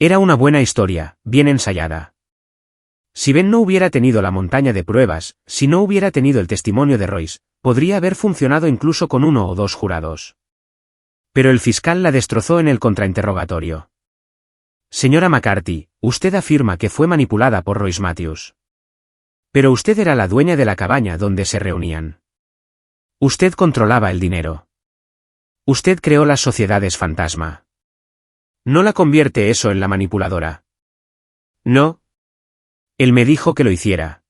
Era una buena historia, bien ensayada. Si Ben no hubiera tenido la montaña de pruebas, si no hubiera tenido el testimonio de Royce, podría haber funcionado incluso con 1 o 2 jurados. Pero el fiscal la destrozó en el contrainterrogatorio. Señora McCarthy, usted afirma que fue manipulada por Royce Matthews. Pero usted era la dueña de la cabaña donde se reunían. Usted controlaba el dinero. Usted creó las sociedades fantasma. ¿No la convierte eso en la manipuladora? No. Él me dijo que lo hiciera.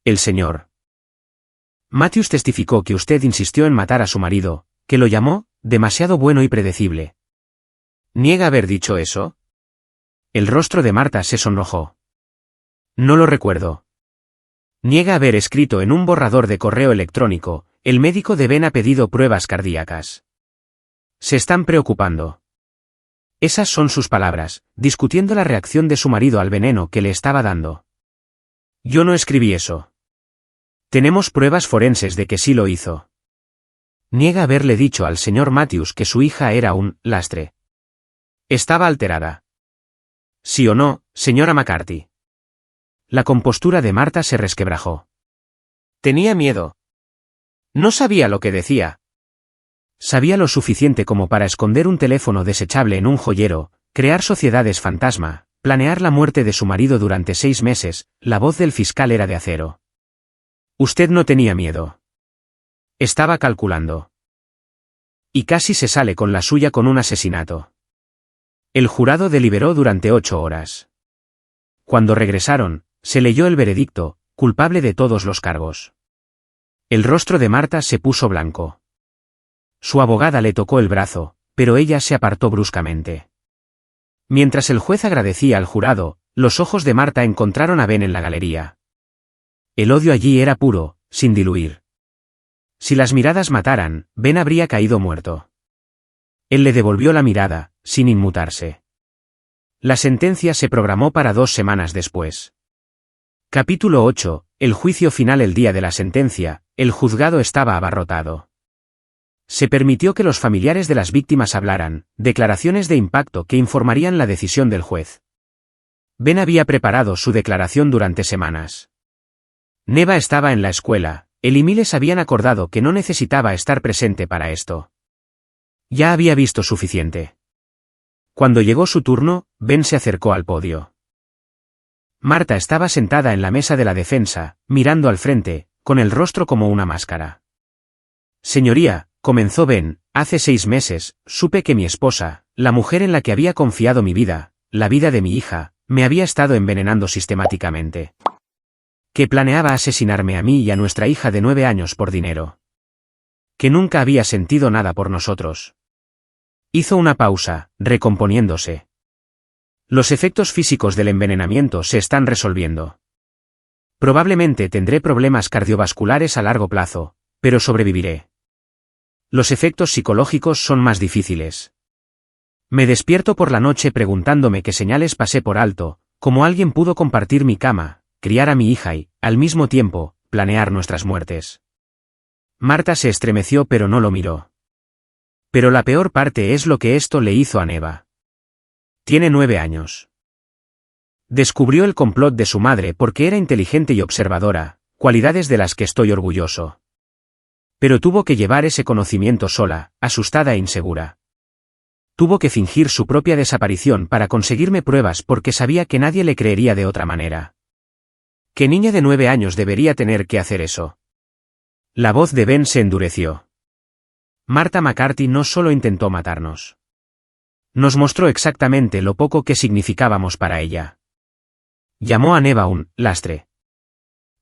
El señor Matthews testificó que usted insistió en matar a su marido, que lo llamó demasiado bueno y predecible. ¿Niega haber dicho eso? El rostro de Marta se sonrojó. No lo recuerdo. Niega haber escrito en un borrador de correo electrónico: el médico de Ben ha pedido pruebas cardíacas. Se están preocupando. Esas son sus palabras, discutiendo la reacción de su marido al veneno que le estaba dando. Yo no escribí eso. Tenemos pruebas forenses de que sí lo hizo. Niega haberle dicho al señor Matthews que su hija era un lastre. Estaba alterada. ¿Sí o no, señora McCarthy? La compostura de Marta se resquebrajó. Tenía miedo. No sabía lo que decía. Sabía lo suficiente como para esconder un teléfono desechable en un joyero, crear sociedades fantasma, planear la muerte de su marido durante 6 meses. La voz del fiscal era de acero. Usted no tenía miedo. Estaba calculando. Y casi se sale con la suya con un asesinato. El jurado deliberó durante 8 horas. Cuando regresaron, se leyó el veredicto: culpable de todos los cargos. El rostro de Marta se puso blanco. Su abogada le tocó el brazo, pero ella se apartó bruscamente. Mientras el juez agradecía al jurado, los ojos de Marta encontraron a Ben en la galería. El odio allí era puro, sin diluir. Si las miradas mataran, Ben habría caído muerto. Él le devolvió la mirada, sin inmutarse. La sentencia se programó para 2 semanas después. Capítulo 8. El juicio final. El día de la sentencia, el juzgado estaba abarrotado. Se permitió que los familiares de las víctimas hablaran, declaraciones de impacto que informarían la decisión del juez. Ben había preparado su declaración durante semanas. Neva estaba en la escuela, él y Miles habían acordado que no necesitaba estar presente para esto. Ya había visto suficiente. Cuando llegó su turno, Ben se acercó al podio. Marta estaba sentada en la mesa de la defensa, mirando al frente, con el rostro como una máscara. Señoría, comenzó Ben, hace 6 meses, supe que mi esposa, la mujer en la que había confiado mi vida, la vida de mi hija, me había estado envenenando sistemáticamente. Que planeaba asesinarme a mí y a nuestra hija de 9 años por dinero. Que nunca había sentido nada por nosotros. Hizo una pausa, recomponiéndose. Los efectos físicos del envenenamiento se están resolviendo. Probablemente tendré problemas cardiovasculares a largo plazo, pero sobreviviré. Los efectos psicológicos son más difíciles. Me despierto por la noche preguntándome qué señales pasé por alto, cómo alguien pudo compartir mi cama, criar a mi hija y, al mismo tiempo, planear nuestras muertes. Marta se estremeció pero no lo miró. Pero la peor parte es lo que esto le hizo a Neva. Tiene 9 años. Descubrió el complot de su madre porque era inteligente y observadora, cualidades de las que estoy orgulloso. Pero tuvo que llevar ese conocimiento sola, asustada e insegura. Tuvo que fingir su propia desaparición para conseguirme pruebas porque sabía que nadie le creería de otra manera. ¿Qué niña de 9 años debería tener que hacer eso? La voz de Ben se endureció. Marta McCarthy no solo intentó matarnos. Nos mostró exactamente lo poco que significábamos para ella. Llamó a Neva un lastre.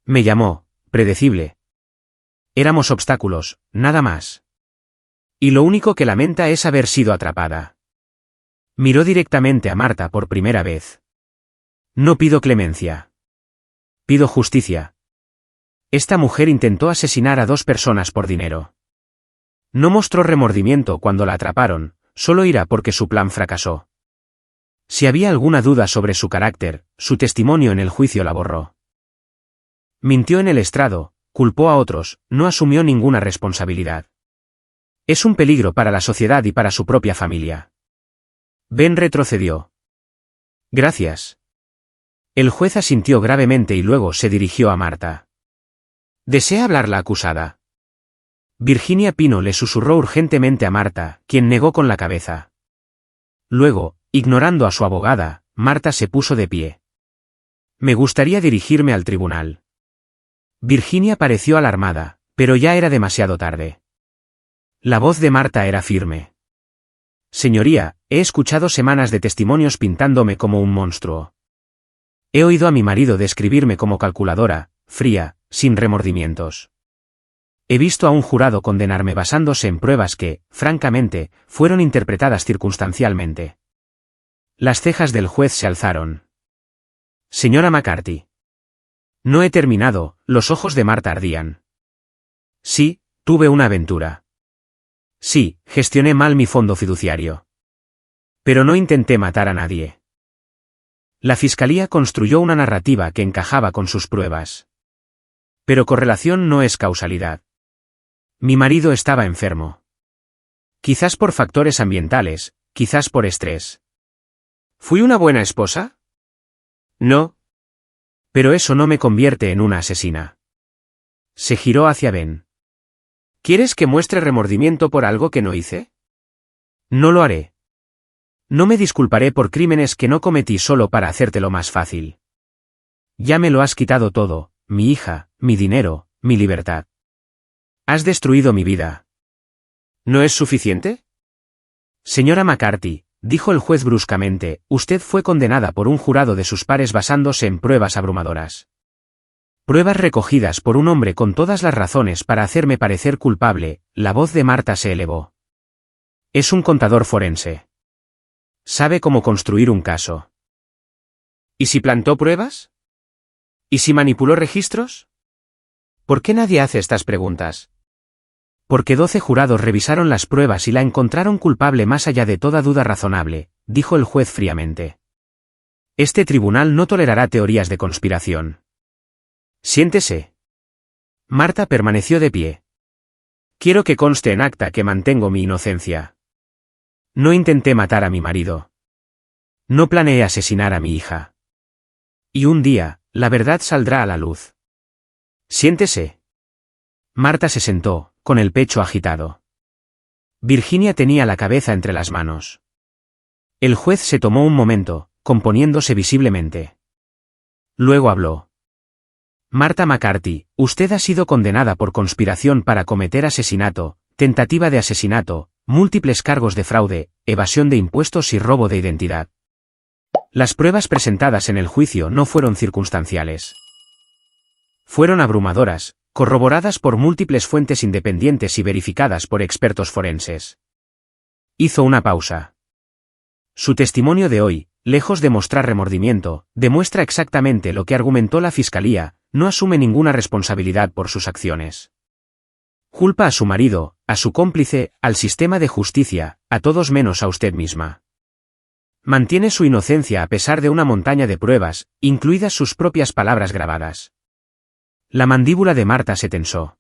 Me llamó predecible. Éramos obstáculos, nada más. Y lo único que lamenta es haber sido atrapada. Miró directamente a Marta por primera vez. No pido clemencia. Pido justicia. Esta mujer intentó asesinar a 2 personas por dinero. No mostró remordimiento cuando la atraparon, solo ira porque su plan fracasó. Si había alguna duda sobre su carácter, su testimonio en el juicio la borró. Mintió en el estrado, culpó a otros, no asumió ninguna responsabilidad. Es un peligro para la sociedad y para su propia familia. Ben retrocedió. Gracias. El juez asintió gravemente y luego se dirigió a Marta. ¿Desea hablar la acusada? Virginia Pino le susurró urgentemente a Marta, quien negó con la cabeza. Luego, ignorando a su abogada, Marta se puso de pie. Me gustaría dirigirme al tribunal. Virginia pareció alarmada, pero ya era demasiado tarde. La voz de Marta era firme. Señoría, he escuchado semanas de testimonios pintándome como un monstruo. He oído a mi marido describirme como calculadora, fría, sin remordimientos. He visto a un jurado condenarme basándose en pruebas que, francamente, fueron interpretadas circunstancialmente. Las cejas del juez se alzaron. Señora McCarthy. No he terminado, los ojos de Marta ardían. Sí, tuve una aventura. Sí, gestioné mal mi fondo fiduciario. Pero no intenté matar a nadie. La fiscalía construyó una narrativa que encajaba con sus pruebas. Pero correlación no es causalidad. Mi marido estaba enfermo. Quizás por factores ambientales, quizás por estrés. ¿Fui una buena esposa? No. Pero eso no me convierte en una asesina. Se giró hacia Ben. ¿Quieres que muestre remordimiento por algo que no hice? No lo haré. No me disculparé por crímenes que no cometí solo para hacértelo más fácil. Ya me lo has quitado todo, mi hija, mi dinero, mi libertad. Has destruido mi vida. ¿No es suficiente? Señora McCarthy, dijo el juez bruscamente, usted fue condenada por un jurado de sus pares basándose en pruebas abrumadoras. Pruebas recogidas por un hombre con todas las razones para hacerme parecer culpable. La voz de Marta se elevó. Es un contador forense. Sabe cómo construir un caso. ¿Y si plantó pruebas? ¿Y si manipuló registros? ¿Por qué nadie hace estas preguntas? Porque 12 jurados revisaron las pruebas y la encontraron culpable más allá de toda duda razonable, dijo el juez fríamente. Este tribunal no tolerará teorías de conspiración. Siéntese. Marta permaneció de pie. Quiero que conste en acta que mantengo mi inocencia. No intenté matar a mi marido. No planeé asesinar a mi hija. Y un día, la verdad saldrá a la luz. Siéntese. Marta se sentó, con el pecho agitado. Virginia tenía la cabeza entre las manos. El juez se tomó un momento, componiéndose visiblemente. Luego habló. Marta McCarthy, usted ha sido condenada por conspiración para cometer asesinato, tentativa de asesinato, múltiples cargos de fraude, evasión de impuestos y robo de identidad. Las pruebas presentadas en el juicio no fueron circunstanciales. Fueron abrumadoras, corroboradas por múltiples fuentes independientes y verificadas por expertos forenses. Hizo una pausa. Su testimonio de hoy, lejos de mostrar remordimiento, demuestra exactamente lo que argumentó la fiscalía, no asume ninguna responsabilidad por sus acciones. Culpa a su marido, a su cómplice, al sistema de justicia, a todos menos a usted misma. Mantiene su inocencia a pesar de una montaña de pruebas, incluidas sus propias palabras grabadas. La mandíbula de Marta se tensó.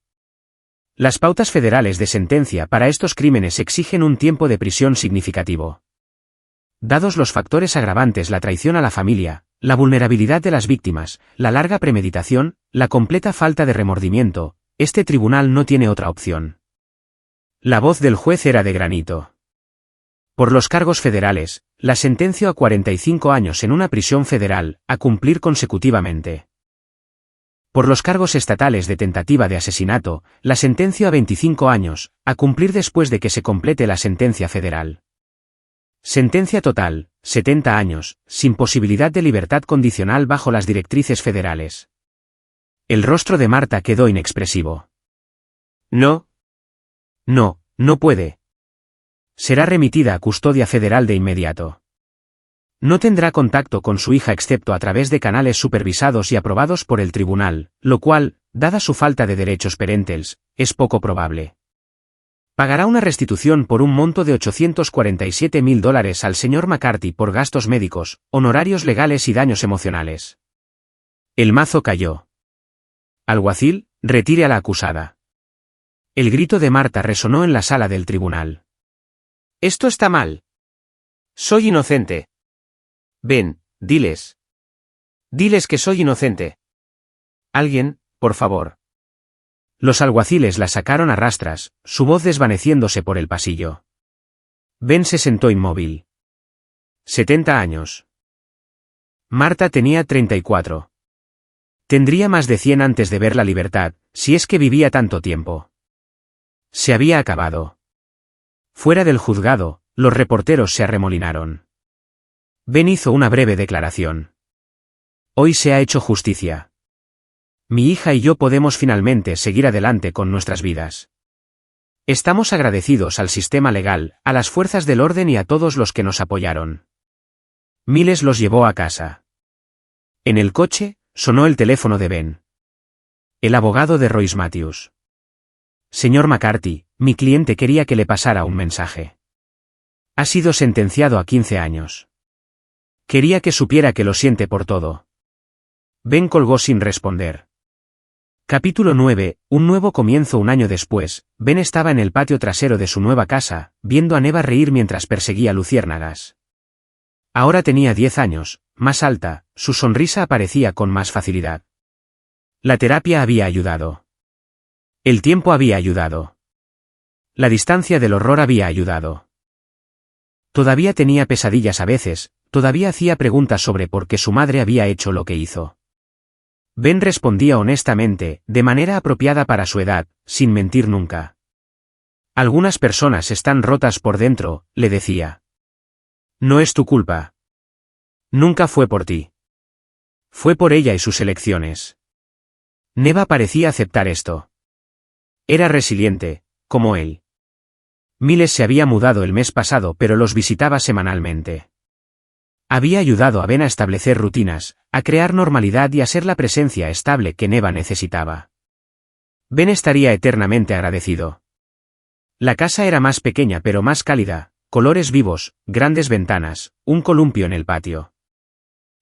Las pautas federales de sentencia para estos crímenes exigen un tiempo de prisión significativo. Dados los factores agravantes, la traición a la familia, la vulnerabilidad de las víctimas, la larga premeditación, la completa falta de remordimiento, este tribunal no tiene otra opción. La voz del juez era de granito. Por los cargos federales, la sentenció a 45 años en una prisión federal, a cumplir consecutivamente. Por los cargos estatales de tentativa de asesinato, la sentenció a 25 años, a cumplir después de que se complete la sentencia federal. Sentencia total, 70 años, sin posibilidad de libertad condicional bajo las directrices federales. El rostro de Marta quedó inexpresivo. No. No, no puede. Será remitida a custodia federal de inmediato. No tendrá contacto con su hija excepto a través de canales supervisados y aprobados por el tribunal, lo cual, dada su falta de derechos parentales, es poco probable. Pagará una restitución por un monto de $847.000 al señor McCarthy por gastos médicos, honorarios legales y daños emocionales. El mazo cayó. Alguacil, retire a la acusada. El grito de Marta resonó en la sala del tribunal. Esto está mal. Soy inocente. Ven, diles. Diles que soy inocente. Alguien, por favor. Los alguaciles la sacaron a rastras, su voz desvaneciéndose por el pasillo. Ben se sentó inmóvil. 70 años. Marta tenía 34. Tendría más de 100 antes de ver la libertad, si es que vivía tanto tiempo. Se había acabado. Fuera del juzgado, los reporteros se arremolinaron. Ben hizo una breve declaración. Hoy se ha hecho justicia. Mi hija y yo podemos finalmente seguir adelante con nuestras vidas. Estamos agradecidos al sistema legal, a las fuerzas del orden y a todos los que nos apoyaron. Miles los llevó a casa. En el coche, sonó el teléfono de Ben. El abogado de Royce Matthews. Señor McCarthy, mi cliente quería que le pasara un mensaje. Ha sido sentenciado a 15 años. Quería que supiera que lo siente por todo. Ben colgó sin responder. Capítulo 9, un nuevo comienzo. Un año después, Ben estaba en el patio trasero de su nueva casa, viendo a Neva reír mientras perseguía luciérnagas. Ahora tenía 10 años, más alta, su sonrisa aparecía con más facilidad. La terapia había ayudado. El tiempo había ayudado. La distancia del horror había ayudado. Todavía tenía pesadillas a veces, todavía hacía preguntas sobre por qué su madre había hecho lo que hizo. Ben respondía honestamente, de manera apropiada para su edad, sin mentir nunca. Algunas personas están rotas por dentro, le decía. No es tu culpa. Nunca fue por ti. Fue por ella y sus elecciones. Neva parecía aceptar esto. Era resiliente, como él. Miles se había mudado el mes pasado, pero los visitaba semanalmente. Había ayudado a Ben a establecer rutinas, a crear normalidad y a ser la presencia estable que Neva necesitaba. Ben estaría eternamente agradecido. La casa era más pequeña pero más cálida, colores vivos, grandes ventanas, un columpio en el patio.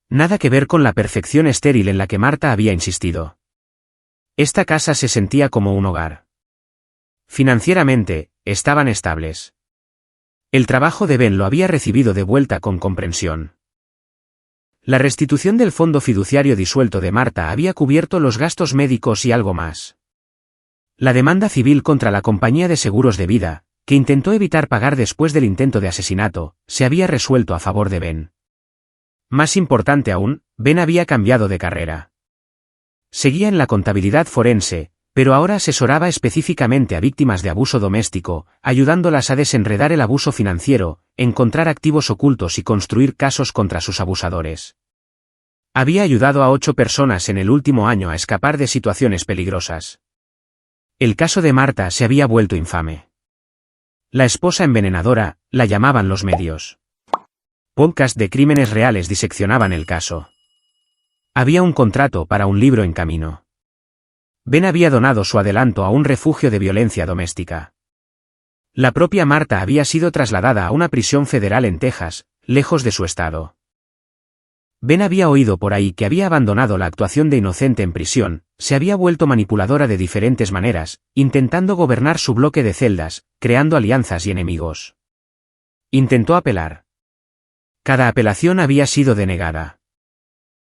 Nada que ver con la perfección estéril en la que Marta había insistido. Esta casa se sentía como un hogar. Financieramente, estaban estables. El trabajo de Ben lo había recibido de vuelta con comprensión. La restitución del fondo fiduciario disuelto de Marta había cubierto los gastos médicos y algo más. La demanda civil contra la compañía de seguros de vida, que intentó evitar pagar después del intento de asesinato, se había resuelto a favor de Ben. Más importante aún, Ben había cambiado de carrera. Seguía en la contabilidad forense, pero ahora asesoraba específicamente a víctimas de abuso doméstico, ayudándolas a desenredar el abuso financiero, encontrar activos ocultos y construir casos contra sus abusadores. Había ayudado a 8 personas en el último año a escapar de situaciones peligrosas. El caso de Marta se había vuelto infame. La esposa envenenadora, la llamaban los medios. Podcasts de crímenes reales diseccionaban el caso. Había un contrato para un libro en camino. Ben había donado su adelanto a un refugio de violencia doméstica. La propia Marta había sido trasladada a una prisión federal en Texas, lejos de su estado. Ben había oído por ahí que había abandonado la actuación de inocente en prisión, se había vuelto manipuladora de diferentes maneras, intentando gobernar su bloque de celdas, creando alianzas y enemigos. Intentó apelar. Cada apelación había sido denegada.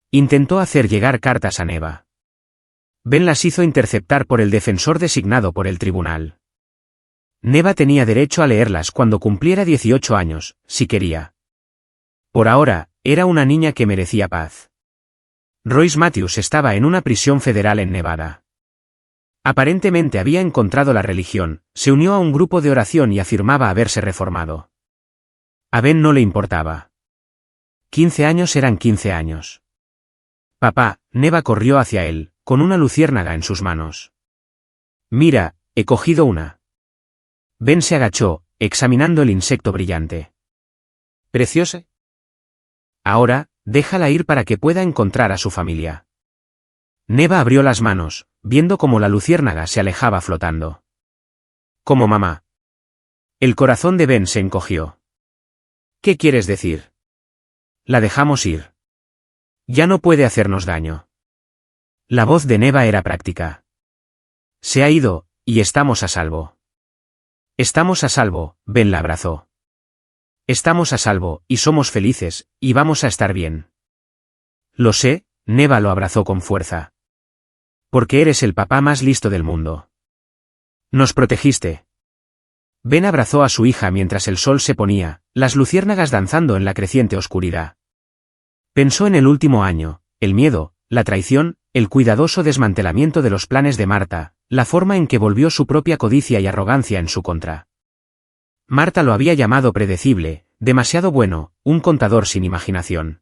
Intentó hacer llegar cartas a Neva. Ben las hizo interceptar por el defensor designado por el tribunal. Neva tenía derecho a leerlas cuando cumpliera 18 años, si quería. Por ahora, era una niña que merecía paz. Royce Matthews estaba en una prisión federal en Nevada. Aparentemente había encontrado la religión, se unió a un grupo de oración y afirmaba haberse reformado. A Ben no le importaba. 15 años eran 15 años. Papá, Neva corrió hacia él, con una luciérnaga en sus manos. Mira, he cogido una. Ben se agachó, examinando el insecto brillante. ¿Preciosa? Ahora, déjala ir para que pueda encontrar a su familia. Neva abrió las manos, viendo cómo la luciérnaga se alejaba flotando. Como mamá. El corazón de Ben se encogió. ¿Qué quieres decir? La dejamos ir. Ya no puede hacernos daño. La voz de Neva era práctica. Se ha ido, y estamos a salvo. Estamos a salvo, Ben la abrazó. Estamos a salvo, y somos felices, y vamos a estar bien. Lo sé, Neva lo abrazó con fuerza. Porque eres el papá más listo del mundo. Nos protegiste. Ben abrazó a su hija mientras el sol se ponía, las luciérnagas danzando en la creciente oscuridad. Pensó en el último año, el miedo, la traición, el cuidadoso desmantelamiento de los planes de Marta, la forma en que volvió su propia codicia y arrogancia en su contra. Marta lo había llamado predecible, demasiado bueno, un contador sin imaginación.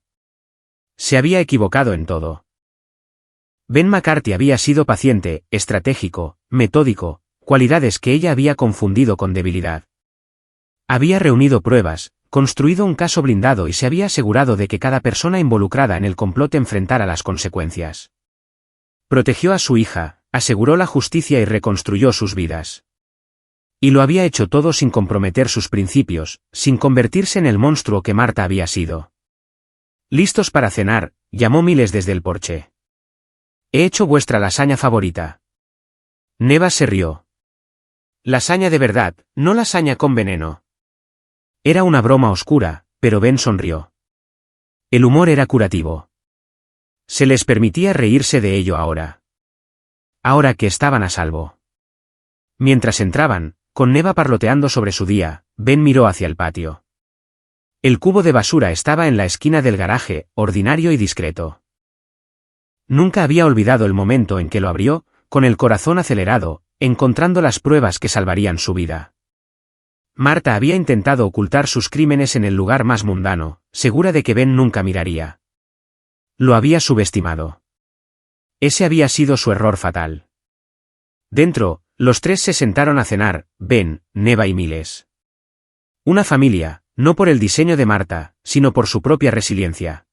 Se había equivocado en todo. Ben McCarthy había sido paciente, estratégico, metódico, cualidades que ella había confundido con debilidad. Había reunido pruebas, construido un caso blindado y se había asegurado de que cada persona involucrada en el complot enfrentara las consecuencias. Protegió a su hija, aseguró la justicia y reconstruyó sus vidas. Y lo había hecho todo sin comprometer sus principios, sin convertirse en el monstruo que Marta había sido. «Listos para cenar», llamó Miles desde el porche. «He hecho vuestra lasaña favorita». Neva se rió. «Lasaña de verdad, no lasaña con veneno». Era una broma oscura, pero Ben sonrió. El humor era curativo. Se les permitía reírse de ello ahora. Ahora que estaban a salvo. Mientras entraban, con Neva parloteando sobre su día, Ben miró hacia el patio. El cubo de basura estaba en la esquina del garaje, ordinario y discreto. Nunca había olvidado el momento en que lo abrió, con el corazón acelerado, encontrando las pruebas que salvarían su vida. Marta había intentado ocultar sus crímenes en el lugar más mundano, segura de que Ben nunca miraría. Lo había subestimado. Ese había sido su error fatal. Dentro, los tres se sentaron a cenar, Ben, Neva y Miles. Una familia, no por el diseño de Marta, sino por su propia resiliencia.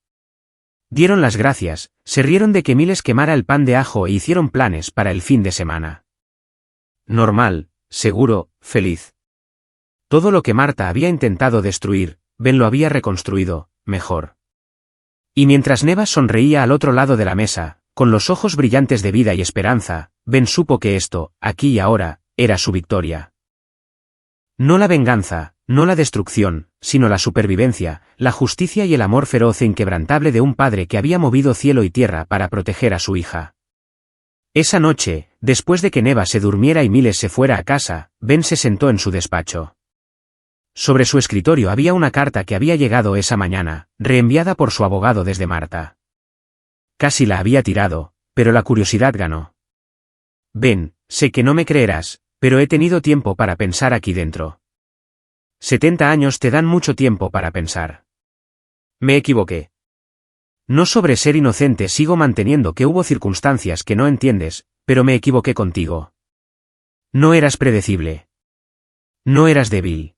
Dieron las gracias, se rieron de que Miles quemara el pan de ajo e hicieron planes para el fin de semana. Normal, seguro, feliz. Todo lo que Marta había intentado destruir, Ben lo había reconstruido, mejor. Y mientras Neva sonreía al otro lado de la mesa, con los ojos brillantes de vida y esperanza, Ben supo que esto, aquí y ahora, era su victoria. No la venganza, no la destrucción, sino la supervivencia, la justicia y el amor feroz e inquebrantable de un padre que había movido cielo y tierra para proteger a su hija. Esa noche, después de que Neva se durmiera y Miles se fuera a casa, Ben se sentó en su despacho. Sobre su escritorio había una carta que había llegado esa mañana, reenviada por su abogado desde Marta. Casi la había tirado, pero la curiosidad ganó. Ben, sé que no me creerás, pero he tenido tiempo para pensar aquí dentro. 70 años te dan mucho tiempo para pensar. Me equivoqué. No sobre ser inocente sigo manteniendo que hubo circunstancias que no entiendes, pero me equivoqué contigo. No eras predecible. No eras débil.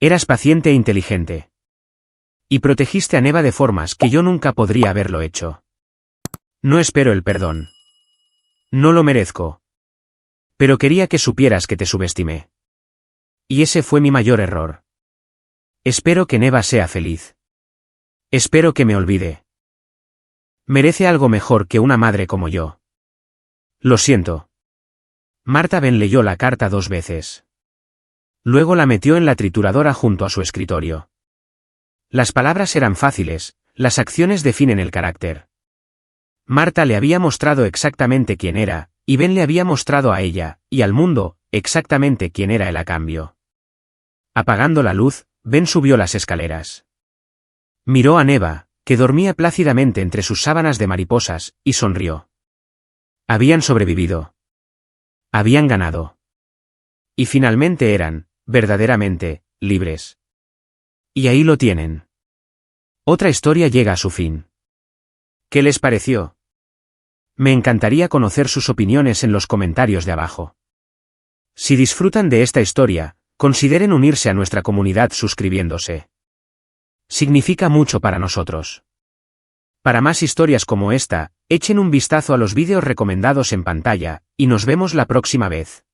Eras paciente e inteligente. Y protegiste a Neva de formas que yo nunca podría haberlo hecho. No espero el perdón. No lo merezco. Pero quería que supieras que te subestimé. Y ese fue mi mayor error. Espero que Neva sea feliz. Espero que me olvide. Merece algo mejor que una madre como yo. Lo siento. Marta Ben leyó la carta 2 veces. Luego la metió en la trituradora junto a su escritorio. Las palabras eran fáciles, las acciones definen el carácter. Marta le había mostrado exactamente quién era, y Ben le había mostrado a ella, y al mundo, exactamente quién era él a cambio. Apagando la luz, Ben subió las escaleras. Miró a Neva, que dormía plácidamente entre sus sábanas de mariposas, y sonrió. Habían sobrevivido. Habían ganado. Y finalmente eran, verdaderamente, libres. Y ahí lo tienen. Otra historia llega a su fin. ¿Qué les pareció? Me encantaría conocer sus opiniones en los comentarios de abajo. Si disfrutan de esta historia, consideren unirse a nuestra comunidad suscribiéndose. Significa mucho para nosotros. Para más historias como esta, echen un vistazo a los vídeos recomendados en pantalla, y nos vemos la próxima vez.